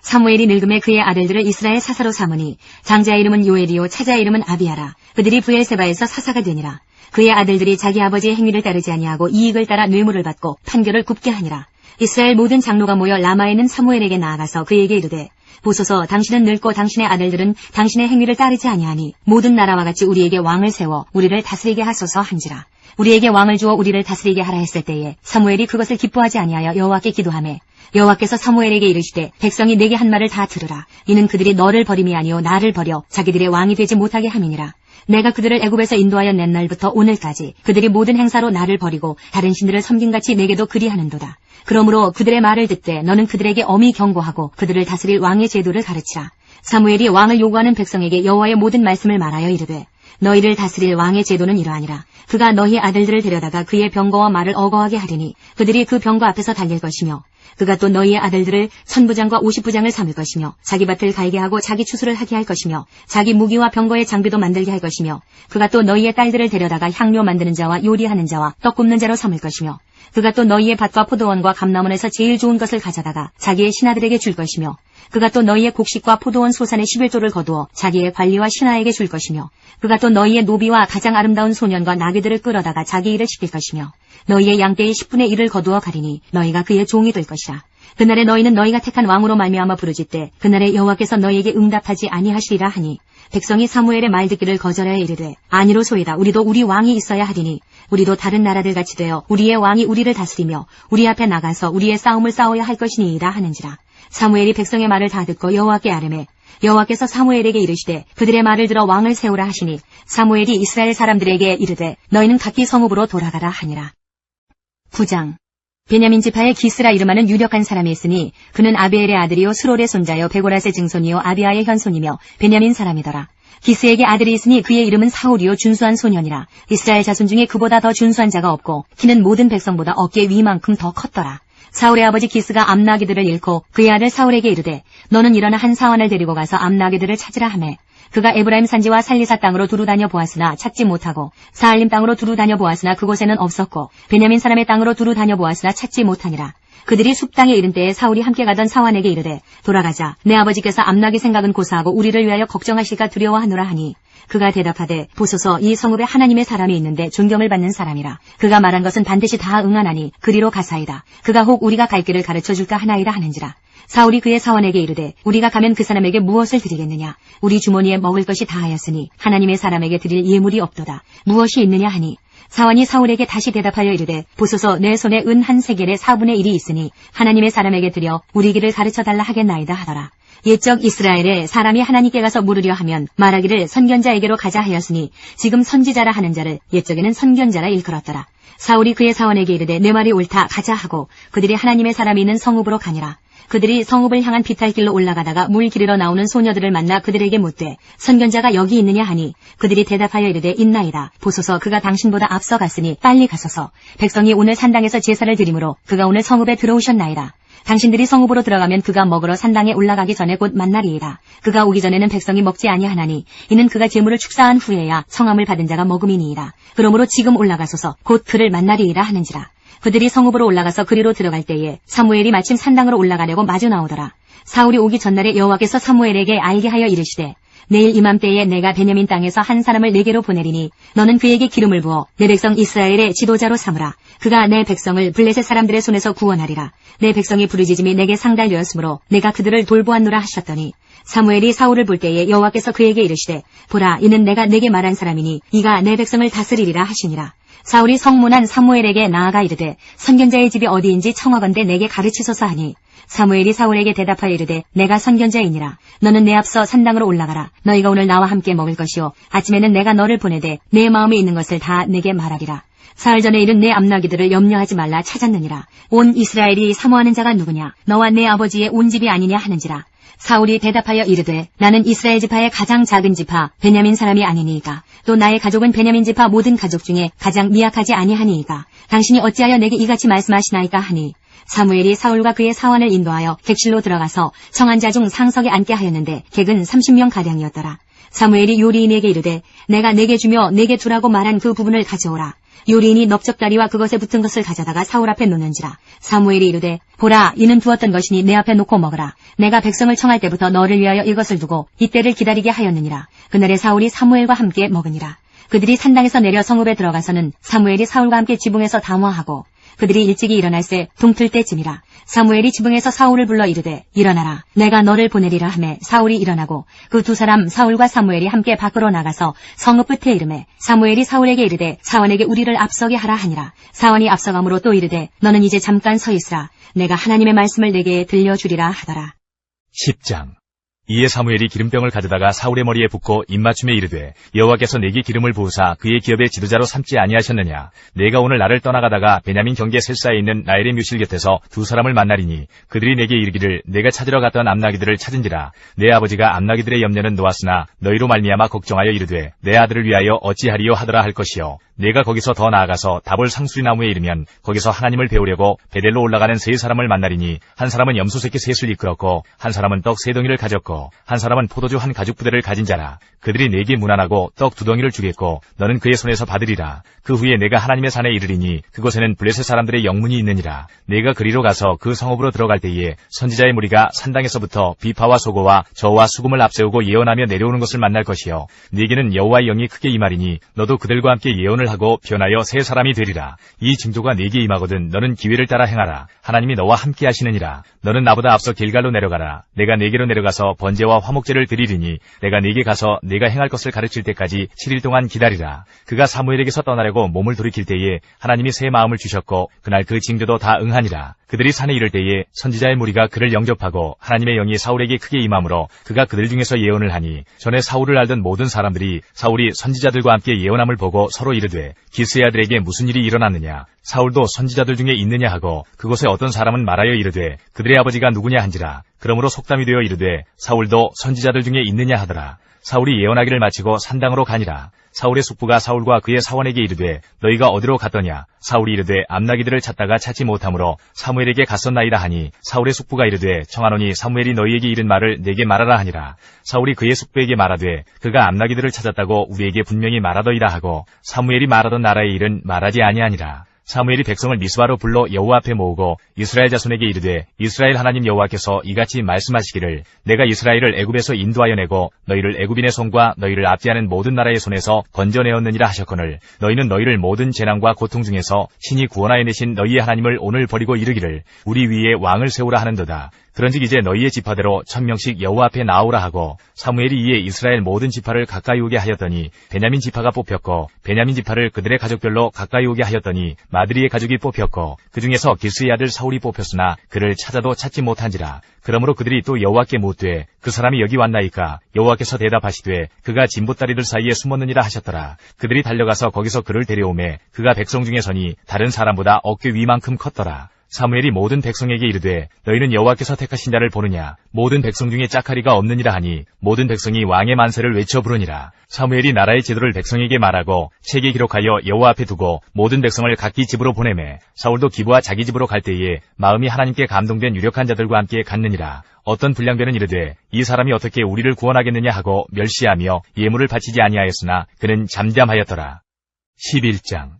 B: 사무엘이 늙음에 그의 아들들을 이스라엘 사사로 삼으니 장자의 이름은 요엘이요 차자의 이름은 아비야라. 그들이 브엘세바에서 사사가 되니라. 그의 아들들이 자기 아버지의 행위를 따르지 아니하고 이익을 따라 뇌물을 받고 판결을 굽게 하니라. 이스라엘 모든 장로가 모여 라마에 있는 사무엘에게 나아가서 그에게 이르되 보소서 당신은 늙고 당신의 아들들은 당신의 행위를 따르지 아니하니 모든 나라와 같이 우리에게 왕을 세워 우리를 다스리게 하소서 한지라. 우리에게 왕을 주어 우리를 다스리게 하라 했을 때에 사무엘이 그것을 기뻐하지 아니하여 여호와께 기도하매 여호와께서 사무엘에게 이르시되 백성이 내게 한 말을 다 들으라. 이는 그들이 너를 버림이 아니요 나를 버려 자기들의 왕이 되지 못하게 함이니라. 내가 그들을 애굽에서 인도하여 낸 날부터 오늘까지 그들이 모든 행사로 나를 버리고 다른 신들을 섬김같이 내게도 그리하는도다. 그러므로 그들의 말을 듣되 너는 그들에게 엄히 경고하고 그들을 다스릴 왕의 제도를 가르치라. 사무엘이 왕을 요구하는 백성에게 여호와의 모든 말씀을 말하여 이르되 너희를 다스릴 왕의 제도는 이러하니라. 그가 너희 아들들을 데려다가 그의 병거와 말을 어거하게 하리니 그들이 그 병거 앞에서 달릴 것이며 그가 또 너희의 아들들을 1000부장과 50부장을 삼을 것이며 자기 밭을 갈게 하고 자기 추수를 하게 할 것이며 자기 무기와 병거의 장비도 만들게 할 것이며 그가 또 너희의 딸들을 데려다가 향료 만드는 자와 요리하는 자와 떡 굽는 자로 삼을 것이며 그가 또 너희의 밭과 포도원과 감람원에서 제일 좋은 것을 가져다가 자기의 신하들에게 줄 것이며 그가 또 너희의 곡식과 포도원 소산의 11조를 거두어 자기의 관리와 신하에게 줄 것이며 그가 또 너희의 노비와 가장 아름다운 소년과 나귀들을 끌어다가 자기 일을 시킬 것이며 너희의 양떼의 10분의 1을 거두어 가리니 너희가 그의 종이 될 것이라. 그날에 너희는 너희가 택한 왕으로 말미암아 부르짖되 그날에 여호와께서 너희에게 응답하지 아니하시리라 하니 백성이 사무엘의 말 듣기를 거절하여 이르되 아니로소이다. 우리도 우리 왕이 있어야 하리니 우리도 다른 나라들 같이 되어 우리의 왕이 우리를 다스리며 우리 앞에 나가서 우리의 싸움을 싸워야 할 것이니이다 하는지라. 사무엘이 백성의 말을 다 듣고 여호와께 아뢰매 여호와께서 사무엘에게 이르시되 그들의 말을 들어 왕을 세우라 하시니 사무엘이 이스라엘 사람들에게 이르되 너희는 각기 성읍으로 돌아가라 하니라. 9장. 베냐민 지파의 기스라 이름하는 유력한 사람이 있으니 그는 아비엘의 아들이요 스롤의 손자요 베고라스의 증손이요 아비아의 현손이며 베냐민 사람이더라. 기스에게 아들이 있으니 그의 이름은 사울이요 준수한 소년이라. 이스라엘 자손 중에 그보다 더 준수한 자가 없고 키는 모든 백성보다 어깨 위만큼 더 컸더라. 사울의 아버지 기스가 암나기들을 잃고 그의 아들 사울에게 이르되 너는 일어나 한 사원을 데리고 가서 암나기들을 찾으라 하매 그가 에브라임 산지와 살리사 땅으로 두루 다녀 보았으나 찾지 못하고 사알림 땅으로 두루 다녀 보았으나 그곳에는 없었고 베냐민 사람의 땅으로 두루 다녀 보았으나 찾지 못하니라. 그들이 숲땅에 이른 때에 사울이 함께 가던 사환에게 이르되 돌아가자. 내 아버지께서 암나기 생각은 고사하고 우리를 위하여 걱정하실까 두려워하노라 하니 그가 대답하되 보소서 이 성읍에 하나님의 사람이 있는데 존경을 받는 사람이라. 그가 말한 것은 반드시 다 응하나니 그리로 가사이다. 그가 혹 우리가 갈 길을 가르쳐줄까 하나이다 하는지라. 사울이 그의 사원에게 이르되 우리가 가면 그 사람에게 무엇을 드리겠느냐. 우리 주머니에 먹을 것이 다하였으니 하나님의 사람에게 드릴 예물이 없도다. 무엇이 있느냐 하니 사원이 사울에게 다시 대답하여 이르되 보소서 내 손에 은 한 세겔의 4분의 1이 있으니 하나님의 사람에게 드려 우리 길을 가르쳐달라 하겠나이다 하더라. 옛적 이스라엘에 사람이 하나님께 가서 물으려 하면 말하기를 선견자에게로 가자 하였으니 지금 선지자라 하는 자를 옛적에는 선견자라 일컬었더라. 사울이 그의 사원에게 이르되 내 말이 옳다 가자 하고 그들이 하나님의 사람이 있는 성읍으로 가니라. 그들이 성읍을 향한 비탈길로 올라가다가 물 기르러 나오는 소녀들을 만나 그들에게 묻되 선견자가 여기 있느냐 하니 그들이 대답하여 이르되 있나이다. 보소서 그가 당신보다 앞서 갔으니 빨리 가소서. 백성이 오늘 산당에서 제사를 드리므로 그가 오늘 성읍에 들어오셨나이다. 당신들이 성읍으로 들어가면 그가 먹으러 산당에 올라가기 전에 곧 만나리이다. 그가 오기 전에는 백성이 먹지 아니하나니 이는 그가 제물을 축사한 후에야 성함을 받은 자가 먹음이니이다. 그러므로 지금 올라가소서 곧 그를 만나리이다 하는지라. 그들이 성읍으로 올라가서 그리로 들어갈 때에 사무엘이 마침 산당으로 올라가려고 마주 나오더라. 사울이 오기 전날에 여호와께서 사무엘에게 알게 하여 이르시되 내일 이맘때에 내가 베냐민 땅에서 한 사람을 내게로 보내리니 너는 그에게 기름을 부어 내 백성 이스라엘의 지도자로 삼으라. 그가 내 백성을 블레셋 사람들의 손에서 구원하리라. 내 백성이 부르짖음이 내게 상달되었으므로 내가 그들을 돌보았노라 하셨더니 사무엘이 사울을 볼 때에 여호와께서 그에게 이르시되 보라 이는 내가 내게 말한 사람이니 이가 내 백성을 다스리리라 하시니라. 사울이 성문한 사무엘에게 나아가 이르되 선견자의 집이 어디인지 청하건대 내게 가르치소서 하니 사무엘이 사울에게 대답하여 이르되 내가 선견자이니라. 너는 내 앞서 산당으로 올라가라. 너희가 오늘 나와 함께 먹을 것이요 아침에는 내가 너를 보내되 내 마음에 있는 것을 다 내게 말하리라. 사흘 전에 이른 내 암나기들을 염려하지 말라 찾았느니라. 온 이스라엘이 사모하는 자가 누구냐. 너와 내 아버지의 온 집이 아니냐 하는지라. 사울이 대답하여 이르되 나는 이스라엘 지파의 가장 작은 지파 베냐민 사람이 아니니이까. 또 나의 가족은 베냐민 지파 모든 가족 중에 가장 미약하지 아니하니이까. 당신이 어찌하여 내게 이같이 말씀하시나이까 하니 사무엘이 사울과 그의 사원을 인도하여 객실로 들어가서 청한 자 중 상석에 앉게 하였는데 객은 30명가량이었더라. 사무엘이 요리인에게 이르되 내가 내게 주며 내게 두라고 말한 그 부분을 가져오라. 요리인이 넓적다리와 그것에 붙은 것을 가져다가 사울 앞에 놓는지라. 사무엘이 이르되 보라 이는 두었던 것이니 내 앞에 놓고 먹으라. 내가 백성을 청할 때부터 너를 위하여 이것을 두고 이때를 기다리게 하였느니라. 그날에 사울이 사무엘과 함께 먹으니라. 그들이 산당에서 내려 성읍에 들어가서는 사무엘이 사울과 함께 지붕에서 담화하고 그들이 일찍이 일어날새 동틀 때쯤이라. 사무엘이 지붕에서 사울을 불러 이르되 일어나라. 내가 너를 보내리라 하매 사울이 일어나고 그 두 사람 사울과 사무엘이 함께 밖으로 나가서 성읍 끝에 이르매 사무엘이 사울에게 이르되 사원에게 우리를 앞서게 하라 하니라. 사원이 앞서가므로 또 이르되 너는 이제 잠깐 서 있으라. 내가 하나님의 말씀을 내게 들려주리라 하더라.
A: 10장. 이에 사무엘이 기름병을 가져다가 사울의 머리에 붓고 입맞춤에 이르되 여호와께서 내게 기름을 부으사 그의 기업의 지도자로 삼지 아니하셨느냐. 내가 오늘 나를 떠나가다가 베냐민 경계 셀사에 있는 나엘의 뮤실 곁에서 두 사람을 만나리니 그들이 내게 이르기를 내가 찾으러 갔던 암나기들을 찾은지라. 내 아버지가 암나기들의 염려는 놓았으나 너희로 말미암아 걱정하여 이르되 내 아들을 위하여 어찌하리요 하더라 할 것이요. 내가 거기서 더 나아가서 다볼 상수리나무에 이르면 거기서 하나님을 배우려고 베델로 올라가는 세 사람을 만나리니 한 사람은 염소 새끼 셋을 이끌었고 한 사람은 떡 세 덩이를 가졌고 한 사람은 포도주 한 가죽 부대를 가진 자라. 그들이 내게 문안하고 떡 두 덩이를 주겠고 너는 그의 손에서 받으리라. 그 후에 내가 하나님의 산에 이르리니 그곳에는 블레셋 사람들의 영문이 있느니라. 내가 그리로 가서 그 성읍으로 들어갈 때에 선지자의 무리가 산당에서부터 비파와 소고와 저와 수금을 앞세우고 예언하며 내려오는 것을 만날 것이요. 네게는 여호와의 영이 크게 임하리니 너도 그들과 함께 예언을 하고 변하여 새 사람이 되리라. 이 징조가 네게 임하거든 너는 기회를 따라 행하라. 하나님이 너와 함께 하시느니라. 너는 나보다 앞서 길갈로 내려가라. 내가 네게로 내려가서 번제와 화목제를 드리리니 내가 네게 가서 네가 행할 것을 가르칠 때까지 7일 동안 기다리라. 그가 사무엘에게서 떠나려고 몸을 돌이킬 때에 하나님이 새 마음을 주셨고 그날 그 징조도 다 응하니라. 그들이 산에 이를 때에 선지자의 무리가 그를 영접하고 하나님의 영이 사울에게 크게 임함으로 그가 그들 중에서 예언을 하니 전에 사울을 알던 모든 사람들이 사울이 선지자들과 함께 예언함을 보고 서로 이르되 기스의 아들에게 무슨 일이 일어났느냐. 사울도 선지자들 중에 있느냐 하고 그곳에 어떤 사람은 말하여 이르되 그들의 아버지가 누구냐 한지라. 그러므로 속담이 되어 이르되 사울도 선지자들 중에 있느냐 하더라. 사울이 예언하기를 마치고 산당으로 가니라. 사울의 숙부가 사울과 그의 사원에게 이르되 너희가 어디로 갔더냐. 사울이 이르되 암나기들을 찾다가 찾지 못하므로 사무엘에게 갔었나이다 하니 사울의 숙부가 이르되 청하노니 사무엘이 너희에게 이른 말을 내게 말하라 하니라. 사울이 그의 숙부에게 말하되 그가 암나기들을 찾았다고 우리에게 분명히 말하더이다 하고 사무엘이 말하던 나라의 일은 말하지 아니하니라. 사무엘이 백성을 미스바로 불러 여호와 앞에 모으고 이스라엘 자손에게 이르되 이스라엘 하나님 여호와께서 이같이 말씀하시기를 내가 이스라엘을 애굽에서 인도하여 내고 너희를 애굽인의 손과 너희를 압제하는 모든 나라의 손에서 건져내었느니라 하셨거늘 너희는 너희를 모든 재난과 고통 중에서 신이 구원하여 내신 너희의 하나님을 오늘 버리고 이르기를 우리 위에 왕을 세우라 하는도다. 그런즉 이제 너희의 지파대로 1000명씩 여호와 앞에 나오라 하고 사무엘이 이에 이스라엘 모든 지파를 가까이 오게 하였더니 베냐민 지파가 뽑혔고 베냐민 지파를 그들의 가족별로 가까이 오게 하였더니 마드리의 가족이 뽑혔고 그 중에서 기스의 아들 사울이 뽑혔으나 그를 찾아도 찾지 못한지라. 그러므로 그들이 또 여호와께 묻되 그 사람이 여기 왔나이까. 여호와께서 대답하시되 그가 진보다리들 사이에 숨었느니라 하셨더라. 그들이 달려가서 거기서 그를 데려오매 그가 백성 중에 서니 다른 사람보다 어깨 위만큼 컸더라. 사무엘이 모든 백성에게 이르되 너희는 여호와께서 택하신 자를 보느냐. 모든 백성 중에 짝하리가 없느니라 하니 모든 백성이 왕의 만세를 외쳐 부르니라. 사무엘이 나라의 제도를 백성에게 말하고 책에 기록하여 여호와 앞에 두고 모든 백성을 각기 집으로 보내매 사울도 기브와 자기 집으로 갈 때에 마음이 하나님께 감동된 유력한 자들과 함께 갔느니라. 어떤 불량배는 이르되 이 사람이 어떻게 우리를 구원하겠느냐 하고 멸시하며 예물을 바치지 아니하였으나 그는 잠잠하였더라. 11장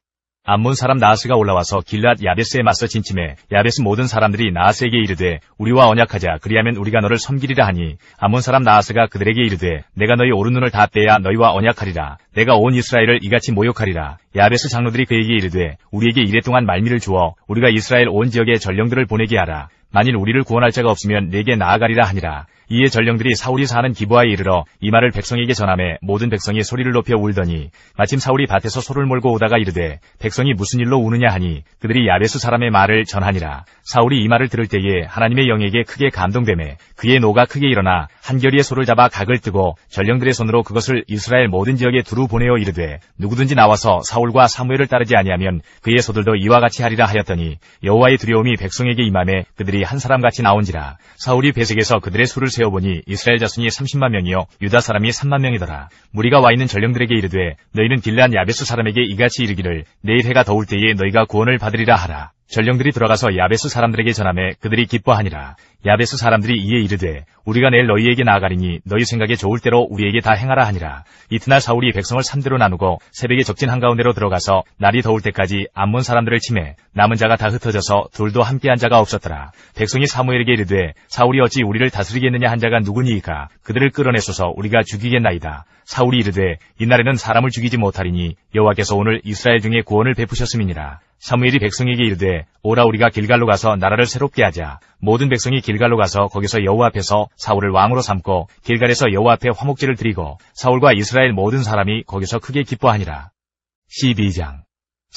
A: 암몬 사람 나하스가 올라와서 길앗 야베스에 맞서 진침해 야베스 모든 사람들이 나하스에게 이르되 우리와 언약하자. 그리하면 우리가 너를 섬기리라 하니 암몬 사람 나하스가 그들에게 이르되 내가 너희 오른 눈을 다 떼야 너희와 언약하리라. 내가 온 이스라엘을 이같이 모욕하리라. 야베스 장로들이 그에게 이르되 우리에게 이랫동안 말미를 주어 우리가 이스라엘 온 지역에 전령들을 보내게 하라. 만일 우리를 구원할 자가 없으면 내게 나아가리라 하니라. 이에 전령들이 사울이 사는 기브아에 이르러 이 말을 백성에게 전하매 모든 백성이 소리를 높여 울더니 마침 사울이 밭에서 소를 몰고 오다가 이르되 백성이 무슨 일로 우느냐 하니 그들이 야베스 사람의 말을 전하니라. 사울이 이 말을 들을 때에 하나님의 영에게 크게 감동되매 그의 노가 크게 일어나 한결이의 소를 잡아 각을 뜨고 전령들의 손으로 그것을 이스라엘 모든 지역에 두루 보내어 이르되 누구든지 나와서 사울과 사무엘을 따르지 아니하면 그의 소들도 이와 같이 하리라 하였더니 여호와의 두려움이 백성에게 임하매 그들이 한 사람같이 나온지라. 사울이 배색에서 그들의 수를 세어보니 이스라엘 자손이 30만 명이요 유다 사람이 3만 명이더라. 무리가 와 있는 전령들에게 이르되 너희는 길앗 야베스 사람에게 이같이 이르기를 내일 해가 더울 때에 너희가 구원을 받으리라 하라. 전령들이 들어가서 야베스 사람들에게 전하매 그들이 기뻐하니라. 야베스 사람들이 이에 이르되 우리가 내일 너희에게 나아가리니 너희 생각에 좋을 대로 우리에게 다 행하라 하니라. 이튿날 사울이 백성을 3대로 나누고 새벽에 적진 한가운데로 들어가서 날이 더울 때까지 암몬 사람들을 치매 남은 자가 다 흩어져서 둘도 함께한 자가 없었더라. 백성이 사무엘에게 이르되 사울이 어찌 우리를 다스리겠느냐 한 자가 누구니이까. 그들을 끌어내소서 우리가 죽이겠나이다. 사울이 이르되 이날에는 사람을 죽이지 못하리니 여호와께서 오늘 이스라엘 중에 구원을 베푸셨음이니라. 사무엘이 백성에게 이르되 오라 우리가 길갈로 가서 나라를 새롭게 하자. 모든 백성이 길갈로 가서 거기서 여호와 앞에서 사울을 왕으로 삼고 길갈에서 여호와 앞에 화목제를 드리고 사울과 이스라엘 모든 사람이 거기서 크게 기뻐하니라. 12장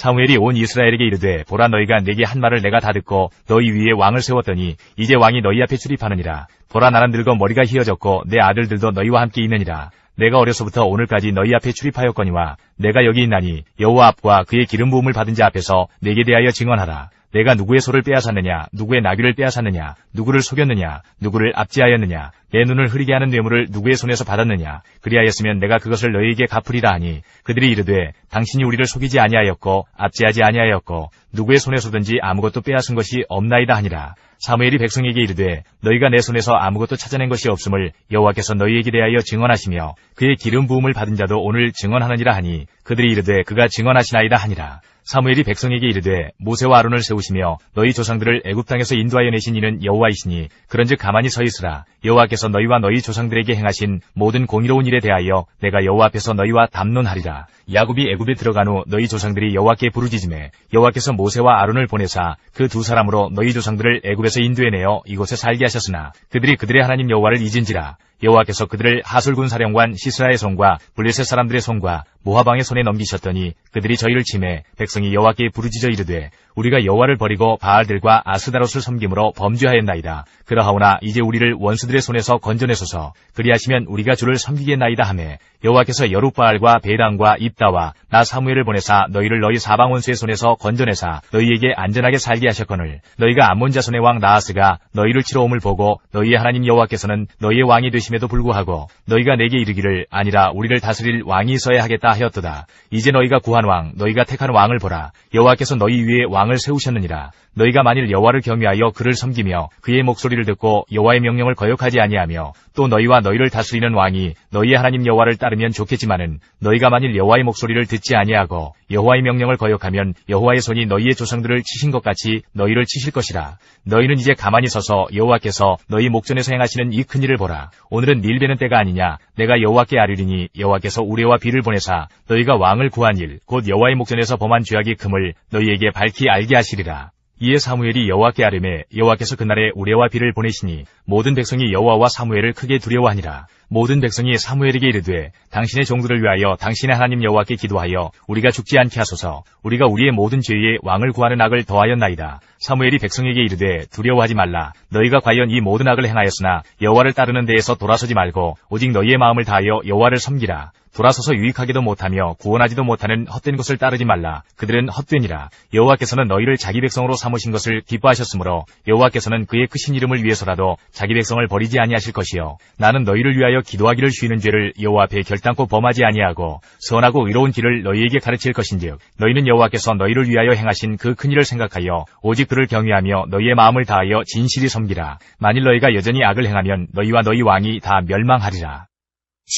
A: 사무엘이 온 이스라엘에게 이르되 보라 너희가 내게 한 말을 내가 다 듣고 너희 위에 왕을 세웠더니 이제 왕이 너희 앞에 출입하느니라. 보라 나는 늙어 머리가 희어졌고 내 아들들도 너희와 함께 있느니라. 내가 어려서부터 오늘까지 너희 앞에 출입하였거니와 내가 여기 있나니 여호와 앞과 그의 기름 부음을 받은 자 앞에서 내게 대하여 증언하라. 내가 누구의 소를 빼앗았느냐, 누구의 나귀를 빼앗았느냐, 누구를 속였느냐, 누구를 압제하였느냐, 내 눈을 흐리게 하는 뇌물을 누구의 손에서 받았느냐. 그리하였으면 내가 그것을 너희에게 갚으리라 하니 그들이 이르되 당신이 우리를 속이지 아니하였고 압제하지 아니하였고 누구의 손에서든지 아무것도 빼앗은 것이 없나이다 하니라. 사무엘이 백성에게 이르되 너희가 내 손에서 아무것도 찾아낸 것이 없음을 여호와께서 너희에게 대하여 증언하시며 그의 기름 부음을 받은 자도 오늘 증언하느니라 하니 그들이 이르되 그가 증언하시나이다 하니라. 사무엘이 백성에게 이르되 모세와 아론을 세우시며 너희 조상들을 애굽 땅에서 인도하여 내신 이는 여호와이시니 그런즉 가만히 서 있으라. 여호와께서 너희와 너희 조상들에게 행하신 모든 공의로운 일에 대하여 내가 여호와 앞에서 너희와 담론하리라. 야곱이 애굽에 들어간 후 너희 조상들이 여호와께 부르짖음에 여호와께서 모세와 아론을 보내사 그 두 사람으로 너희 조상들을 애굽에서 인도해내어 이곳에 살게 하셨으나 그들이 그들의 하나님 여호와를 잊은지라. 여호와께서 그들을 하솔군 사령관 시스라의 손과 블레셋 사람들의 손과 모압왕의 손에 넘기셨더니 그들이 저희를 치매 백성이 여호와께 부르짖어 이르되 우리가 여호와를 버리고 바알들과 아스다롯을 섬김으로 범죄하였나이다. 그러하오나 이제 우리를 원수들의 손에서 건져내소서. 그리하시면 우리가 주를 섬기겠나이다 하매 여호와께서 여룻바알과 베당과 입다와 나 사무엘을 보내사 너희를 너희 사방 원수의 손에서 건져내사 너희에게 안전하게 살게 하셨거늘 너희가 암몬 자손의 왕 나하스가 너희를 치러 옴을 보고 너희의 하나님 여호와께서는 너희의 왕이 되심에도 불구하고 너희가 내게 이르기를 아니라 우리를 다스릴 왕이 있어야 하겠다 하였도다. 이제 너희가 구한 왕 너희가 택한 왕을 보라. 여호와께서 너희 위에 왕을 세우셨느니라. 너희가 만일 여호와를 경외하여 그를 섬기며 그의 목소리를 듣고 여호와의 명령을 거역하지 아니하며 또 너희와 너희를 다스리는 왕이 너희의 하나님 여호와를 따르면 좋겠지만은 너희가 만일 여호와의 목소리를 듣지 아니하고 여호와의 명령을 거역하면 여호와의 손이 너희의 조상들을 치신 것 같이 너희를 치실 것이라. 너희는 이제 가만히 서서 여호와께서 너희 목전에서 행하시는 이 큰 일을 보라. 오늘은 밀베는 때가 아니냐. 내가 여호와께 아뢰리니 여호와께서 우레와 비를 보내사 너희가 왕을 구한 일 곧 여호와의 목전에서 범한 죄악이 금을 너희에게 밝히 알게 하시리라. 이에 사무엘이 여호와께 아뢰매 여호와께서 그날에 우레와 비를 보내시니 모든 백성이 여호와와 사무엘을 크게 두려워하니라. 모든 백성이 사무엘에게 이르되 당신의 종들을 위하여 당신의 하나님 여호와께 기도하여 우리가 죽지 않게 하소서. 우리가 우리의 모든 죄에 왕을 구하는 악을 더하였나이다. 사무엘이 백성에게 이르되 두려워하지 말라. 너희가 과연 이 모든 악을 행하였으나 여호와를 따르는 데에서 돌아서지 말고 오직 너희의 마음을 다하여 여호와를 섬기라. 돌아서서 유익하기도 못하며 구원하지도 못하는 헛된 것을 따르지 말라. 그들은 헛되니라. 여호와께서는 너희를 자기 백성으로 삼으신 것을 기뻐하셨으므로 여호와께서는 그의 크신 이름을 위해서라도 자기 백성을 버리지 아니하실 것이요. 나는 너희를 위하여 기도하기를 쉬는 죄를 여호와 앞에 결단코 범하지 아니하고 선하고 의로운 길을 너희에게 가르칠 것인즉 너희는 여호와께서 너희를 위하여 행하신 그 큰 일을 생각하여 오직 그를 경외하며 너희의 마음을 다하여 진실이 섬기라. 만일 너희가 여전히 악을 행하면 너희와 너희 왕이 다 멸망하리라.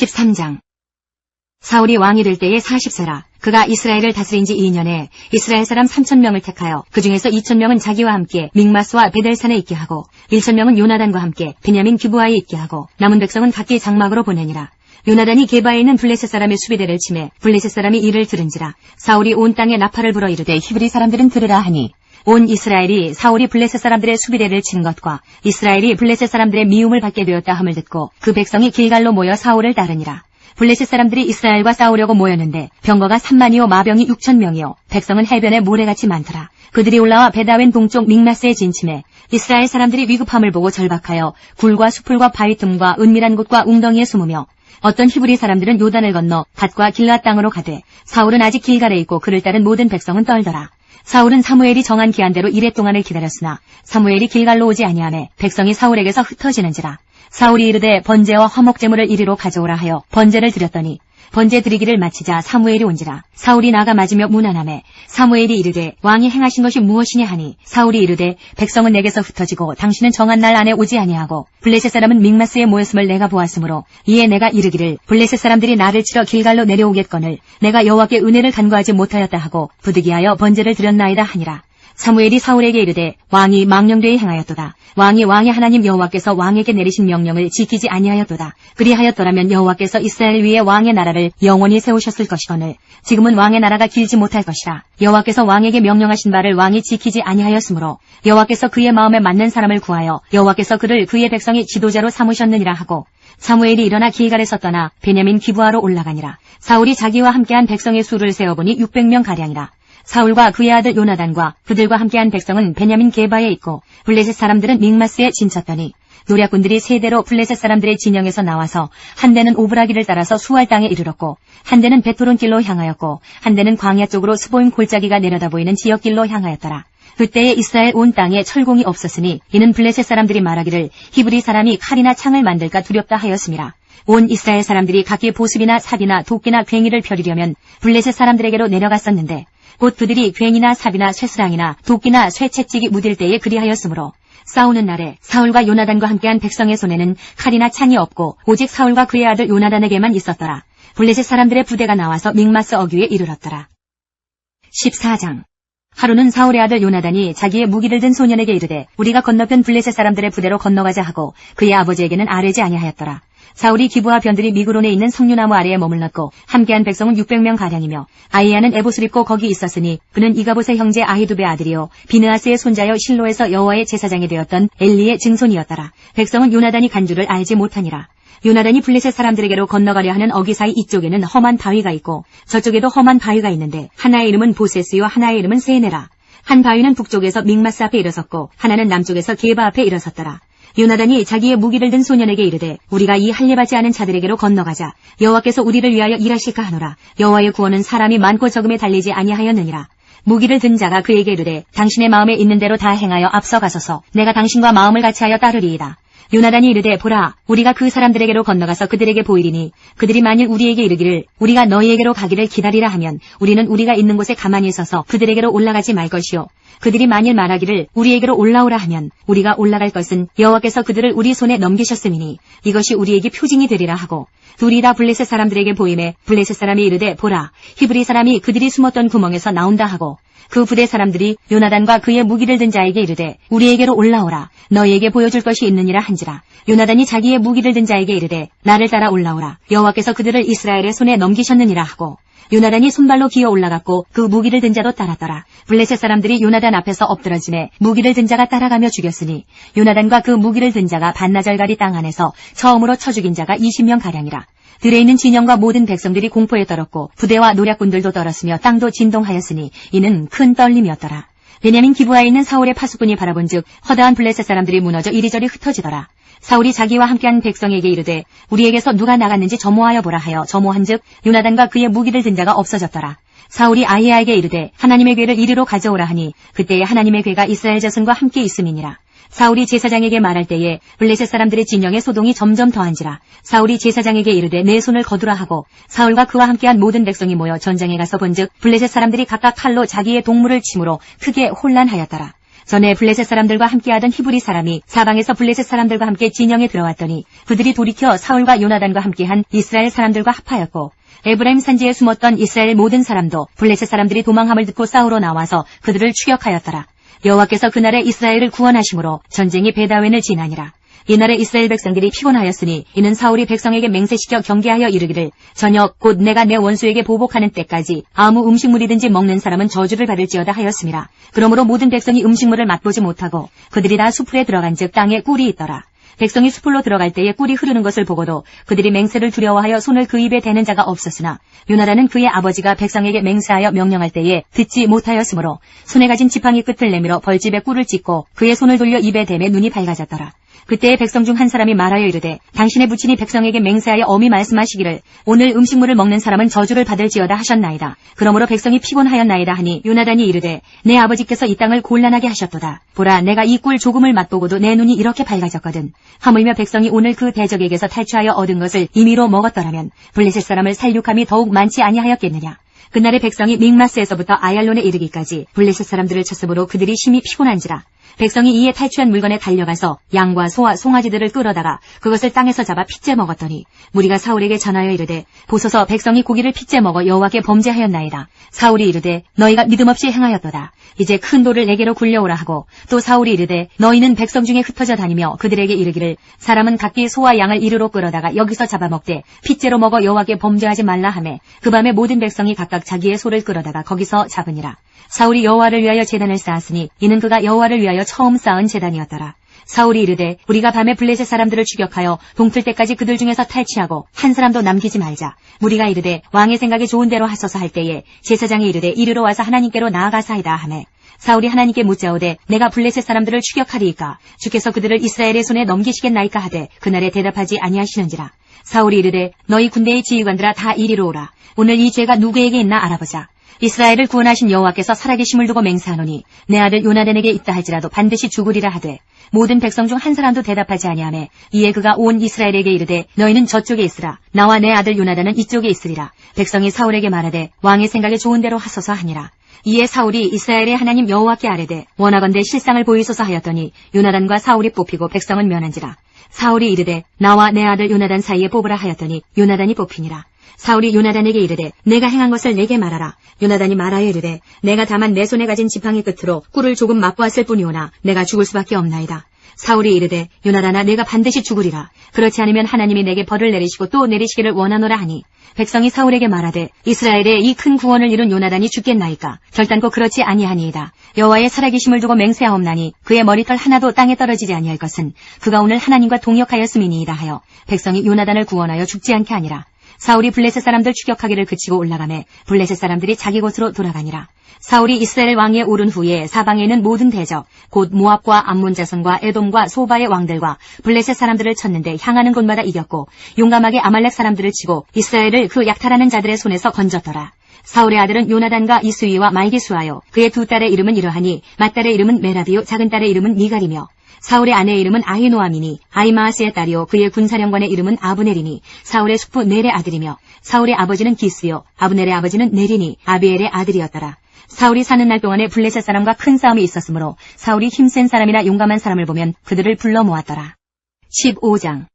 B: 13장 사울이 왕이 될 때에 40세라. 그가 이스라엘을 다스린 지 2년에 이스라엘 사람 3,000명을 택하여 그 중에서 2,000명은 자기와 함께 믹마스와 베델산에 있게 하고 1,000명은 요나단과 함께 베냐민 기브아에 있게 하고 남은 백성은 각기 장막으로 보내니라. 요나단이 게바에 있는 블레셋 사람의 수비대를 치매 블레셋 사람이 이를 들은지라. 사울이 온 땅에 나팔을 불어 이르되 히브리 사람들은 들으라 하니 온 이스라엘이 사울이 블레셋 사람들의 수비대를 친 것과 이스라엘이 블레셋 사람들의 미움을 받게 되었다 함을 듣고 그 백성이 길갈로 모여 사울을 따르니라. 블레셋 사람들이 이스라엘과 싸우려고 모였는데 병거가 3만이요 마병이 6,000명이요 백성은 해변에 모래같이 많더라. 그들이 올라와 베다웬 동쪽 믹마스에 진침해 이스라엘 사람들이 위급함을 보고 절박하여 굴과 수풀과 바위 틈과 은밀한 곳과 웅덩이에 숨으며 어떤 히브리 사람들은 요단을 건너 갓과 길앗 땅으로 가되 사울은 아직 길갈에 있고 그를 따른 모든 백성은 떨더라. 사울은 사무엘이 정한 기한대로 이레 동안을 기다렸으나 사무엘이 길갈로 오지 아니하매 백성이 사울에게서 흩어지는지라. 사울이 이르되 번제와 화목제물을 이리로 가져오라 하여 번제를 드렸더니 번제 드리기를 마치자 사무엘이 온지라. 사울이 나가 맞으며 무난하매 사무엘이 이르되 왕이 행하신 것이 무엇이냐 하니 사울이 이르되 백성은 내게서 흩어지고 당신은 정한 날 안에 오지 아니하고 블레셋 사람은 믹마스에 모였음을 내가 보았으므로 이에 내가 이르기를 블레셋 사람들이 나를 치러 길갈로 내려오겠거늘 내가 여호와께 은혜를 간구하지 못하였다 하고 부득이하여 번제를 드렸나이다 하니라. 사무엘이 사울에게 이르되 왕이 망령되이 행하였도다. 왕이 왕의 하나님 여호와께서 왕에게 내리신 명령을 지키지 아니하였도다. 그리하였더라면 여호와께서 이스라엘 위에 왕의 나라를 영원히 세우셨을 것이거늘 지금은 왕의 나라가 길지 못할 것이라. 여호와께서 왕에게 명령하신 바를 왕이 지키지 아니하였으므로 여호와께서 그의 마음에 맞는 사람을 구하여 여호와께서 그를 그의 백성의 지도자로 삼으셨느니라 하고 사무엘이 일어나 길갈에서 떠나 베냐민 기브아로 올라가니라. 사울이 자기와 함께한 백성의 수를 세어보니 600명 가량이라. 사울과 그의 아들 요나단과 그들과 함께한 백성은 베냐민 게바에 있고 블레셋 사람들은 믹마스에 진쳤더니 노략군들이 세대로 블레셋 사람들의 진영에서 나와서 한 대는 오브라기를 따라서 수알 땅에 이르렀고 한 대는 베토론 길로 향하였고 한 대는 광야 쪽으로 스보임 골짜기가 내려다 보이는 지역길로 향하였더라. 그때에 이스라엘 온 땅에 철공이 없었으니 이는 블레셋 사람들이 말하기를 히브리 사람이 칼이나 창을 만들까 두렵다 하였음이라. 온 이스라엘 사람들이 각기 보습이나 삽이나 도끼나 괭이를 펴리려면 블레셋 사람들에게로 내려갔었는데 곧 그들이 괭이나 삽이나 쇠스랑이나 도끼나 쇠채찍이 무딜 때에 그리하였으므로 싸우는 날에 사울과 요나단과 함께한 백성의 손에는 칼이나 창이 없고 오직 사울과 그의 아들 요나단에게만 있었더라. 블레셋 사람들의 부대가 나와서 믹마스 어귀에 이르렀더라. 14장. 하루는 사울의 아들 요나단이 자기의 무기를 든 소년에게 이르되 우리가 건너편 블레셋 사람들의 부대로 건너가자 하고 그의 아버지에게는 아뢰지 아니하였더라. 사울이 기브와 변들이 미그론에 있는 석류나무 아래에 머물렀고 함께한 백성은 600명가량이며 아이야는 에봇을 입고 거기 있었으니 그는 이가봇의 형제 아히두베 아들이요 비느하스의 손자여 실로에서 여호와의 제사장이 되었던 엘리의 증손이었더라. 백성은 요나단이 간 줄을 알지 못하니라. 요나단이 블레셋 사람들에게로 건너가려 하는 어기 사이 이쪽에는 험한 바위가 있고 저쪽에도 험한 바위가 있는데 하나의 이름은 보세스요 하나의 이름은 세네라. 한 바위는 북쪽에서 믹마스 앞에 일어섰고 하나는 남쪽에서 게바 앞에 일어섰더라. 요나단이 자기의 무기를 든 소년에게 이르되 우리가 이 할례받지 않은 자들에게로 건너가자. 여호와께서 우리를 위하여 일하실까 하노라. 여호와의 구원은 사람이 많고 적음에 달리지 아니하였느니라. 무기를 든 자가 그에게 이르되 당신의 마음에 있는 대로 다 행하여 앞서가소서. 내가 당신과 마음을 같이하여 따르리이다. 요나단이 이르되 보라 우리가 그 사람들에게로 건너가서 그들에게 보이리니 그들이 만일 우리에게 이르기를 우리가 너희에게로 가기를 기다리라 하면 우리는 우리가 있는 곳에 가만히 서서 그들에게로 올라가지 말 것이요 그들이 만일 말하기를 우리에게로 올라오라 하면 우리가 올라갈 것은 여호와께서 그들을 우리 손에 넘기셨음이니 이것이 우리에게 표징이 되리라 하고 둘이 다 블레셋 사람들에게 보임에 블레셋 사람이 이르되 보라 히브리 사람이 그들이 숨었던 구멍에서 나온다 하고 그 부대 사람들이 요나단과 그의 무기를 든 자에게 이르되 우리에게로 올라오라 너희에게 보여줄 것이 있느니라 한지라. 요나단이 자기의 무기를 든 자에게 이르되 나를 따라 올라오라 여호와께서 그들을 이스라엘의 손에 넘기셨느니라 하고 요나단이 손발로 기어 올라갔고 그 무기를 든 자도 따랐더라. 블레셋 사람들이 요나단 앞에서 엎드러짐에 무기를 든 자가 따라가며 죽였으니 요나단과 그 무기를 든 자가 반나절가리 땅 안에서 처음으로 쳐 죽인 자가 20명가량이라. 들에 있는 진영과 모든 백성들이 공포에 떨었고 부대와 노략군들도 떨었으며 땅도 진동하였으니 이는 큰 떨림이었더라. 베냐민 기브아에 있는 사울의 파수꾼이 바라본즉 허다한 블레셋 사람들이 무너져 이리저리 흩어지더라. 사울이 자기와 함께한 백성에게 이르되 우리에게서 누가 나갔는지 점호하여 보라 하여 점호한즉 요나단과 그의 무기를 든 자가 없어졌더라. 사울이 아히야에게 이르되 하나님의 궤를 이리로 가져오라 하니 그때에 하나님의 궤가 이스라엘 자손과 함께 있음이니라. 사울이 제사장에게 말할 때에 블레셋 사람들의 진영의 소동이 점점 더한지라. 사울이 제사장에게 이르되 내 손을 거두라 하고 사울과 그와 함께한 모든 백성이 모여 전장에 가서 본즉 블레셋 사람들이 각각 칼로 자기의 동물을 침으로 크게 혼란하였더라. 전에 블레셋 사람들과 함께하던 히브리 사람이 사방에서 블레셋 사람들과 함께 진영에 들어왔더니 그들이 돌이켜 사울과 요나단과 함께한 이스라엘 사람들과 합하였고 에브라임 산지에 숨었던 이스라엘 모든 사람도 블레셋 사람들이 도망함을 듣고 싸우러 나와서 그들을 추격하였더라. 여호와께서 그날에 이스라엘을 구원하심으로 전쟁이 베다웬을 지나니라. 이날에 이스라엘 백성들이 피곤하였으니 이는 사울이 백성에게 맹세시켜 경계하여 이르기를 저녁 곧 내가 내 원수에게 보복하는 때까지 아무 음식물이든지 먹는 사람은 저주를 받을지어다 하였음이라. 그러므로 모든 백성이 음식물을 맛보지 못하고 그들이 다 수풀에 들어간즉 땅에 꿀이 있더라. 백성이 수풀로 들어갈 때에 꿀이 흐르는 것을 보고도 그들이 맹세를 두려워하여 손을 그 입에 대는 자가 없었으나 요나단은 그의 아버지가 백성에게 맹세하여 명령할 때에 듣지 못하였으므로 손에 가진 지팡이 끝을 내밀어 벌집에 꿀을 찢고 그의 손을 돌려 입에 대매 눈이 밝아졌더라. 그때에 백성 중 한 사람이 말하여 이르되 당신의 부친이 백성에게 맹세하여 엄히 말씀하시기를 오늘 음식물을 먹는 사람은 저주를 받을지어다 하셨나이다. 그러므로 백성이 피곤하였나이다 하니 요나단이 이르되 내 아버지께서 이 땅을 곤란하게 하셨도다. 보라 내가 이 꿀 조금을 맛보고도 내 눈이 이렇게 밝아졌거든. 하물며 백성이 오늘 그 대적에게서 탈취하여 얻은 것을 임의로 먹었더라면 블레셋 사람을 살육함이 더욱 많지 아니하였겠느냐. 그날에 백성이 믹마스에서부터 아얄론에 이르기까지 블레셋 사람들을 쳤으므로 그들이 심히 피곤한지라. 백성이 이에 탈취한 물건에 달려가서 양과 소와 송아지들을 끌어다가 그것을 땅에서 잡아 핏째 먹었더니 무리가 사울에게 전하여 이르되 보소서 백성이 고기를 핏째 먹어 여호와께 범죄하였나이다. 사울이 이르되 너희가 믿음 없이 행하였도다. 이제 큰 돌을 내게로 굴려오라 하고 또 사울이 이르되 너희는 백성 중에 흩어져 다니며 그들에게 이르기를 사람은 각기 소와 양을 이르러 끌어다가 여기서 잡아먹되 핏째로 먹어 여호와께 범죄하지 말라 하매 그 밤에 모든 백성이 각각 자기의 소를 끌어다가 거기서 잡으니라. 사울이 여호와를 위하여 제단을 쌓았으니 이는 그가 여호와를 위하여 처음 쌓은 제단이었더라. 사울이 이르되 우리가 밤에 블레셋 사람들을 추격하여 동틀 때까지 그들 중에서 탈취하고 한 사람도 남기지 말자. 무리가 이르되 왕의 생각에 좋은 대로 하소서 할 때에 제사장이 이르되 이리로 와서 하나님께로 나아가사이다 하매 사울이 하나님께 묻자오되 내가 블레셋 사람들을 추격하리이까 주께서 그들을 이스라엘의 손에 넘기시겠나이까 하되 그날에 대답하지 아니하시는지라. 사울이 이르되 너희 군대의 지휘관들아 다 이리로 오라. 오늘 이 죄가 누구에게 있나 알아보자. 이스라엘을 구원하신 여호와께서 살아계심을 두고 맹세하노니 내 아들 요나단에게 있다 할지라도 반드시 죽으리라 하되 모든 백성 중 한 사람도 대답하지 아니하매 이에 그가 온 이스라엘에게 이르되 너희는 저쪽에 있으라. 나와 내 아들 요나단은 이쪽에 있으리라. 백성이 사울에게 말하되 왕의 생각에 좋은 대로 하소서 하니라. 이에 사울이 이스라엘의 하나님 여호와께 아뢰되 원하건대 실상을 보이소서 하였더니 요나단과 사울이 뽑히고 백성은 면한지라. 사울이 이르되 나와 내 아들 요나단 사이에 뽑으라 하였더니 요나단이 뽑히니라. 사울이 요나단에게 이르되 내가 행한 것을 내게 말하라. 요나단이 말하여 이르되 내가 다만 내 손에 가진 지팡이 끝으로 꿀을 조금 맛보았을 뿐이오나 내가 죽을 수밖에 없나이다. 사울이 이르되 요나단아 내가 반드시 죽으리라. 그렇지 않으면 하나님이 내게 벌을 내리시고 또 내리시기를 원하노라 하니 백성이 사울에게 말하되 이스라엘의 이 큰 구원을 이룬 요나단이 죽겠나이까. 결단코 그렇지 아니하니이다. 여호와의 살아계심을 두고 맹세하옵나니 그의 머리털 하나도 땅에 떨어지지 아니할 것은 그가 오늘 하나님과 동역하였음이니이다 하여 백성이 요나단을 구원하여 죽지 않게 하니라. 사울이 블레셋 사람들 추격하기를 그치고 올라가매 블레셋 사람들이 자기 곳으로 돌아가니라. 사울이 이스라엘 왕위에 오른 후에 사방에 있는 모든 대적 곧 모압과 암몬 자손과 에돔과 소바의 왕들과 블레셋 사람들을 쳤는데 향하는 곳마다 이겼고 용감하게 아말렉 사람들을 치고 이스라엘을 그 약탈하는 자들의 손에서 건졌더라. 사울의 아들은 요나단과 이스위와 말기수하여 그의 두 딸의 이름은 이러하니 맏딸의 이름은 메라비요 작은 딸의 이름은 미갈이며 사울의 아내의 이름은 아히노아미니 아히마아스의 딸이요 그의 군사령관의 이름은 아브넬이니 사울의 숙부 넬의 아들이며 사울의 아버지는 기스요 아브넬의 아버지는 넬이니 아비엘의 아들이었더라. 사울이 사는 날 동안에 블레셋 사람과 큰 싸움이 있었으므로 사울이 힘센 사람이나 용감한 사람을 보면 그들을 불러 모았더라. 15장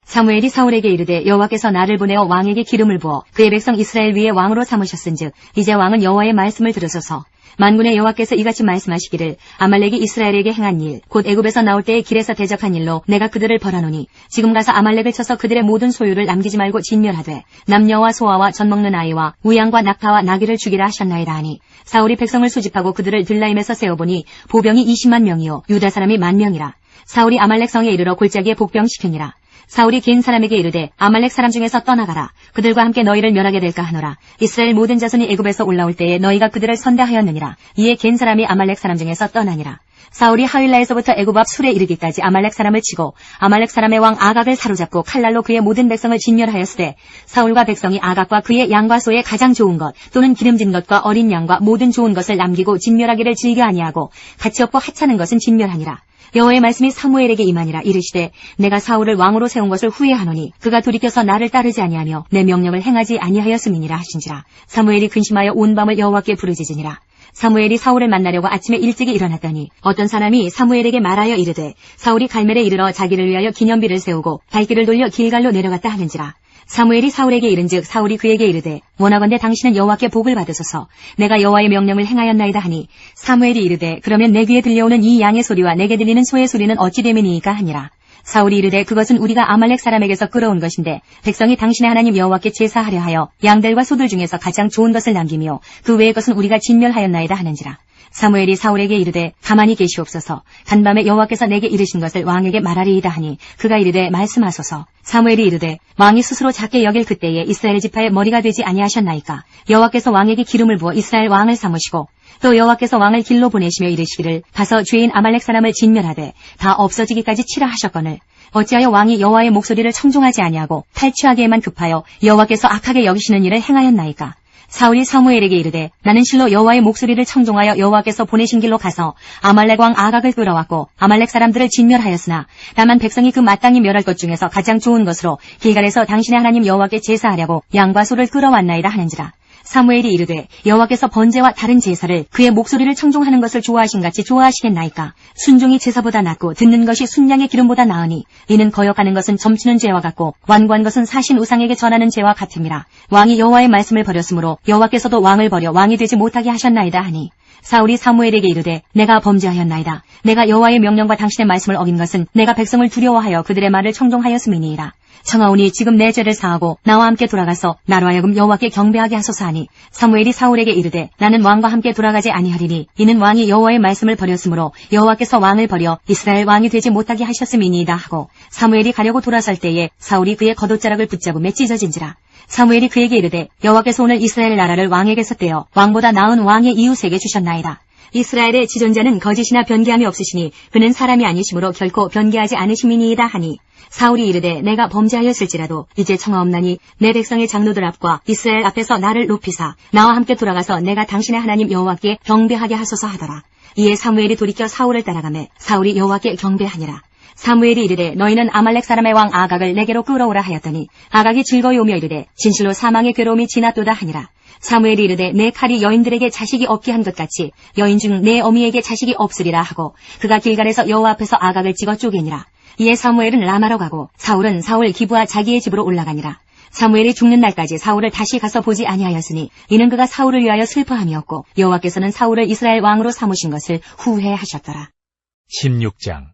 B: 사무엘이 사울에게 이르되 여호와께서 나를 보내어 왕에게 기름을 부어 그의 백성 이스라엘 위에 왕으로 삼으셨은즉 이제 왕은 여호와의 말씀을 들으소서. 만군의 여호와께서 이같이 말씀하시기를 아말렉이 이스라엘에게 행한 일 곧 애굽에서 나올 때에 길에서 대적한 일로 내가 그들을 벌하노니 지금 가서 아말렉을 쳐서 그들의 모든 소유를 남기지 말고 진멸하되 남녀와 소아와 젖 먹는 아이와 우양과 낙타와 나귀를 죽이라 하셨나이다 하니 사울이 백성을 수집하고 그들을 들라임에서 세어보니 보병이 20만 명이요 유다 사람이 10,000명이라. 사울이 아말렉 성에 이르러 골짜기에 복병시키니라. 사울이 긴 사람에게 이르되 아말렉 사람 중에서 떠나가라. 그들과 함께 너희를 멸하게 될까 하노라. 이스라엘 모든 자손이 애굽에서 올라올 때에 너희가 그들을 선대하였느니라. 이에 긴 사람이 아말렉 사람 중에서 떠나니라. 사울이 하윌라에서부터 애굽 앞 술에 이르기까지 아말렉 사람을 치고 아말렉 사람의 왕 아각을 사로잡고 칼날로 그의 모든 백성을 진멸하였으되 사울과 백성이 아각과 그의 양과 소의 가장 좋은 것 또는 기름진 것과 어린 양과 모든 좋은 것을 남기고 진멸하기를 즐겨 아니하고 가치 없고 하찮은 것은 진멸하니라. 여호와의 말씀이 사무엘에게 임하니라. 이르시되 내가 사울을 왕으로 세운 것을 후회하노니 그가 돌이켜서 나를 따르지 아니하며 내 명령을 행하지 아니하였음이니라 하신지라. 사무엘이 근심하여 온 밤을 여호와께 부르짖으니라. 사무엘이 사울을 만나려고 아침에 일찍이 일어났더니 어떤 사람이 사무엘에게 말하여 이르되 사울이 갈멜에 이르러 자기를 위하여 기념비를 세우고 발길을 돌려 길갈로 내려갔다 하는지라. 사무엘이 사울에게 이른즉 사울이 그에게 이르되 원하건대 당신은 여호와께 복을 받으소서. 내가 여호와의 명령을 행하였나이다 하니 사무엘이 이르되 그러면 내 귀에 들려오는 이 양의 소리와 내게 들리는 소의 소리는 어찌 됨이니이까 하니라. 사울이 이르되 그것은 우리가 아말렉 사람에게서 끌어온 것인데 백성이 당신의 하나님 여호와께 제사하려 하여 양들과 소들 중에서 가장 좋은 것을 남기며 그 외의 것은 우리가 진멸하였나이다 하는지라. 사무엘이 사울에게 이르되 가만히 계시옵소서. 간밤에 여호와께서 내게 이르신 것을 왕에게 말하리이다 하니 그가 이르되 말씀하소서. 사무엘이 이르되 왕이 스스로 작게 여길 그때에 이스라엘 지파의 머리가 되지 아니하셨나이까. 여호와께서 왕에게 기름을 부어 이스라엘 왕을 삼으시고 또 여호와께서 왕을 길로 보내시며 이르시기를 가서 죄인 아말렉 사람을 진멸하되 다 없어지기까지 치라 하셨거늘 어찌하여 왕이 여호와의 목소리를 청종하지 아니하고 탈취하기에만 급하여 여호와께서 악하게 여기시는 일을 행하였나이까. 사울이 사무엘에게 이르되 나는 실로 여호와의 목소리를 청종하여 여호와께서 보내신 길로 가서 아말렉 왕 아각을 끌어왔고 아말렉 사람들을 진멸하였으나 다만 백성이 그 마땅히 멸할 것 중에서 가장 좋은 것으로 길갈에서 당신의 하나님 여호와께 제사하려고 양과 소를 끌어왔나이다 하는지라. 사무엘이 이르되 여호와께서 번제와 다른 제사를 그의 목소리를 청종하는 것을 좋아하신같이 좋아하시겠나이까. 순종이 제사보다 낫고 듣는 것이 순양의 기름보다 나으니 이는 거역하는 것은 점치는 죄와 같고 완고한 것은 사신 우상에게 전하는 죄와 같음이라. 왕이 여호와의 말씀을 버렸으므로 여호와께서도 왕을 버려 왕이 되지 못하게 하셨나이다 하니 사울이 사무엘에게 이르되 내가 범죄하였나이다. 내가 여호와의 명령과 당신의 말씀을 어긴 것은 내가 백성을 두려워하여 그들의 말을 청종하였음이니이다. 청하오니 지금 내 죄를 사하고 나와 함께 돌아가서 나로 하여금 여호와께 경배하게 하소서 하니 사무엘이 사울에게 이르되 나는 왕과 함께 돌아가지 아니하리니 이는 왕이 여호와의 말씀을 버렸으므로 여호와께서 왕을 버려 이스라엘 왕이 되지 못하게 하셨음이니이다 하고 사무엘이 가려고 돌아설 때에 사울이 그의 겉옷자락을 붙잡음에 찢어진지라. 사무엘이 그에게 이르되 여호와께서 오늘 이스라엘 나라를 왕에게서 떼어 왕보다 나은 왕의 이웃에게 주셨나이다. 이스라엘의 지존자는 거짓이나 변개함이 없으시니 그는 사람이 아니시므로 결코 변개하지 않으심이니이다 하니 사울이 이르되 내가 범죄하였을지라도 이제 청하옵나니 내 백성의 장로들 앞과 이스라엘 앞에서 나를 높이사 나와 함께 돌아가서 내가 당신의 하나님 여호와께 경배하게 하소서 하더라. 이에 사무엘이 돌이켜 사울을 따라가매 사울이 여호와께 경배하니라. 사무엘이 이르되 너희는 아말렉 사람의 왕 아각을 내게로 끌어오라 하였더니 아각이 즐거이 오며 이르되 진실로 사망의 괴로움이 지났도다 하니라. 사무엘이 이르되 내 칼이 여인들에게 자식이 없게 한 것 같이 여인 중 내 어미에게 자식이 없으리라 하고 그가 길갈에서 여호와 앞에서 아각을 찍어 쪼개니라. 이에 사무엘은 라마로 가고 사울은 사울 기브와 자기의 집으로 올라가니라. 사무엘이 죽는 날까지 사울을 다시 가서 보지 아니하였으니 이는 그가 사울을 위하여 슬퍼함이었고 여호와께서는 사울을 이스라엘 왕으로 삼으신 것을 후회하셨더라.
A: 16장.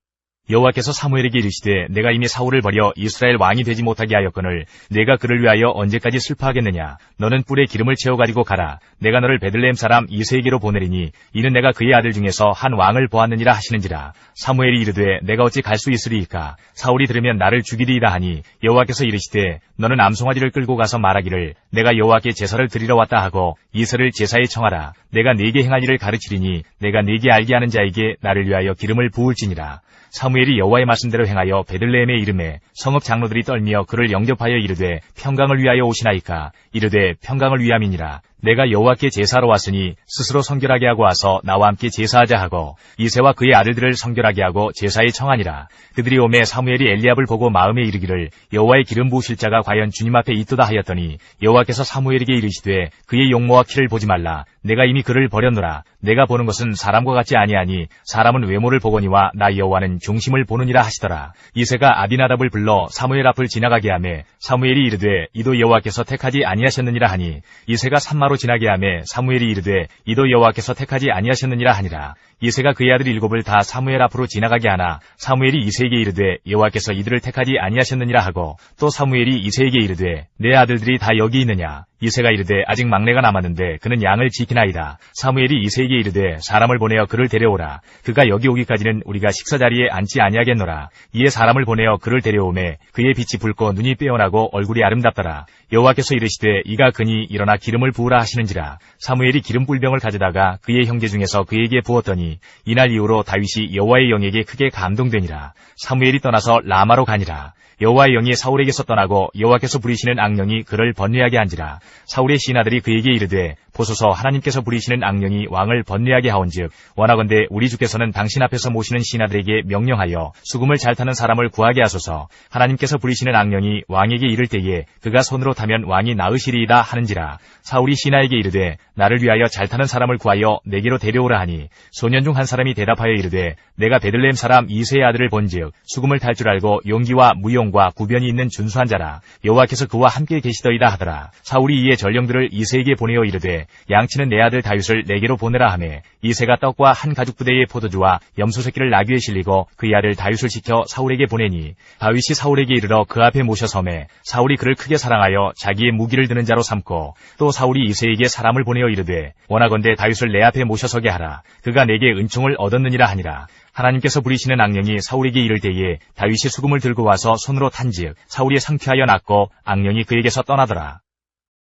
A: 여호와께서 사무엘에게 이르시되 내가 이미 사울을 버려 이스라엘 왕이 되지 못하게 하였거늘 내가 그를 위하여 언제까지 슬퍼하겠느냐. 너는 뿔에 기름을 채워가지고 가라. 내가 너를 베들레헴 사람 이새에게로 보내리니 이는 내가 그의 아들 중에서 한 왕을 보았느니라 하시는지라. 사무엘이 이르되 내가 어찌 갈 수 있으리이까. 사울이 들으면 나를 죽이리이다 하니 여호와께서 이르시되 너는 암송아지를 끌고 가서 말하기를 내가 여호와께 제사를 드리러 왔다 하고 이새를 제사에 청하라. 내가 네게 행할 일을 가르치리니 내가 네게 알게 하는 자에게 나를 위하여 기름을 부을지니라. 사무엘이 여호와의 말씀대로 행하여 베들레헴에 이르매 성읍 장로들이 떨미어 그를 영접하여 이르되 평강을 위하여 오시나이까. 이르되 평강을 위함이니라. 내가 여호와께 제사하러 왔으니 스스로 성결하게 하고 와서 나와 함께 제사하자 하고 이새와 그의 아들들을 성결하게 하고 제사에 청하니라. 그들이 오매 사무엘이 엘리압을 보고 마음에 이르기를 여호와의 기름 부으실 자가 과연 주님 앞에 있도다 하였더니 여호와께서 사무엘에게 이르시되 그의 용모와 키를 보지 말라. 내가 이미 그를 버렸노라. 내가 보는 것은 사람과 같지 아니하니 사람은 외모를 보거니와 나 여호와는 중심을 보느니라 하시더라. 이새가 아비나답을 불러 사무엘 앞을 지나가게 하매 사무엘이 이르되 이도 여호와께서 택하지 아니하셨느니라 하니 이새가 산마로 지나게 하매 사무엘이 이르되 이도 여호와께서 택하지 아니하셨느니라 하니라. 이새가 그의 아들 7을 다 사무엘 앞으로 지나가게 하나 사무엘이 이새에게 이르되 여호와께서 이들을 택하지 아니하셨느니라 하고 또 사무엘이 이새에게 이르되 내 아들들이 다 여기 있느냐. 이새가 이르되 아직 막내가 남았는데 그는 양을 지키나이다. 사무엘이 이새에게 이르되 사람을 보내어 그를 데려오라. 그가 여기 오기까지는 우리가 식사 자리에 앉지 아니하겠노라. 이에 사람을 보내어 그를 데려오매 그의 빛이 붉고 눈이 빼어나고 얼굴이 아름답더라. 여호와께서 이르시되 이가 그니 일어나 기름을 부으라 하시는지라. 사무엘이 기름 뿔병을 가져다가 그의 형제 중에서 그에게 부었더니 이날 이후로 다윗이 여호와의 영에게 크게 감동되니라. 사무엘이 떠나서 라마로 가니라. 여호와의 영이 사울에게서 떠나고 여호와께서 부리시는 악령이 그를 번뇌하게 한지라. 사울의 신하들이 그에게 이르되 보소서 하나님께서 부리시는 악령이 왕을 번뇌하게 하온즉 원하건대 우리 주께서는 당신 앞에서 모시는 신하들에게 명령하여 수금을 잘 타는 사람을 구하게 하소서. 하나님께서 부리시는 악령이 왕에게 이를 때에 그가 손으로 타면 왕이 나으시리이다 하는지라. 사울이 신하에게 이르되 나를 위하여 잘 타는 사람을 구하여 내게로 데려오라 하니 소년 중 한 사람이 대답하여 이르되 내가 베들레헴 사람 이새의 아들을 본즉 수금을 탈 줄 알고 용기와 무용과 구변이 있는 준수한 자라. 여호와께서 그와 함께 계시더이다 하더라. 사울이 이에 전령들을 이새에게 보내어 이르되 양치는 내 아들 다윗을 내게로 보내라 하매 이새가 떡과 한 가죽 부대의 포도주와 염소 새끼를 나귀에 실리고 그의 아들 다윗을 시켜 사울에게 보내니 다윗이 사울에게 이르러 그 앞에 모셔 섬에 사울이 그를 크게 사랑하여 자기의 무기를 드는 자로 삼고 또 사울이 이새에게 사람을 보내어 이르되 원하건대 다윗을 내 앞에 모셔서게 하라. 그가 내게 은총을 얻었느니라 하니라. 하나님께서 부리시는 악령이 사울에게 이를 때에 다윗이 수금을 들고 와서 손으로 탄즉 사울이 상쾌하여 낫고 악령이 그에게서 떠나더라.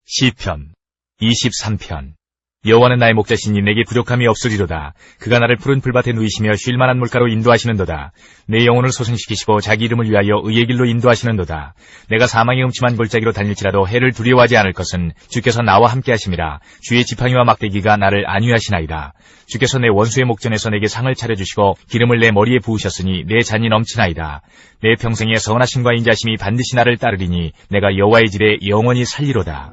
A: 시편 23편. 여호와는 나의 목자시니 내게 부족함이 없으리로다. 그가 나를 푸른 풀밭에 누이시며 쉴만한 물가로 인도하시는도다. 내 영혼을 소생시키시고 자기 이름을 위하여 의의 길로 인도하시는도다. 내가 사망의 음침한 골짜기로 다닐지라도 해를 두려워하지 않을 것은 주께서 나와 함께 하심이라. 주의 지팡이와 막대기가 나를 안위하시나이다. 주께서 내 원수의 목전에서 내게 상을 차려주시고 기름을 내 머리에 부으셨으니 내 잔이 넘치나이다. 내 평생에 선하심과 인자심이 반드시 나를 따르리니 내가 여호와의 질에 영원히 살리로다.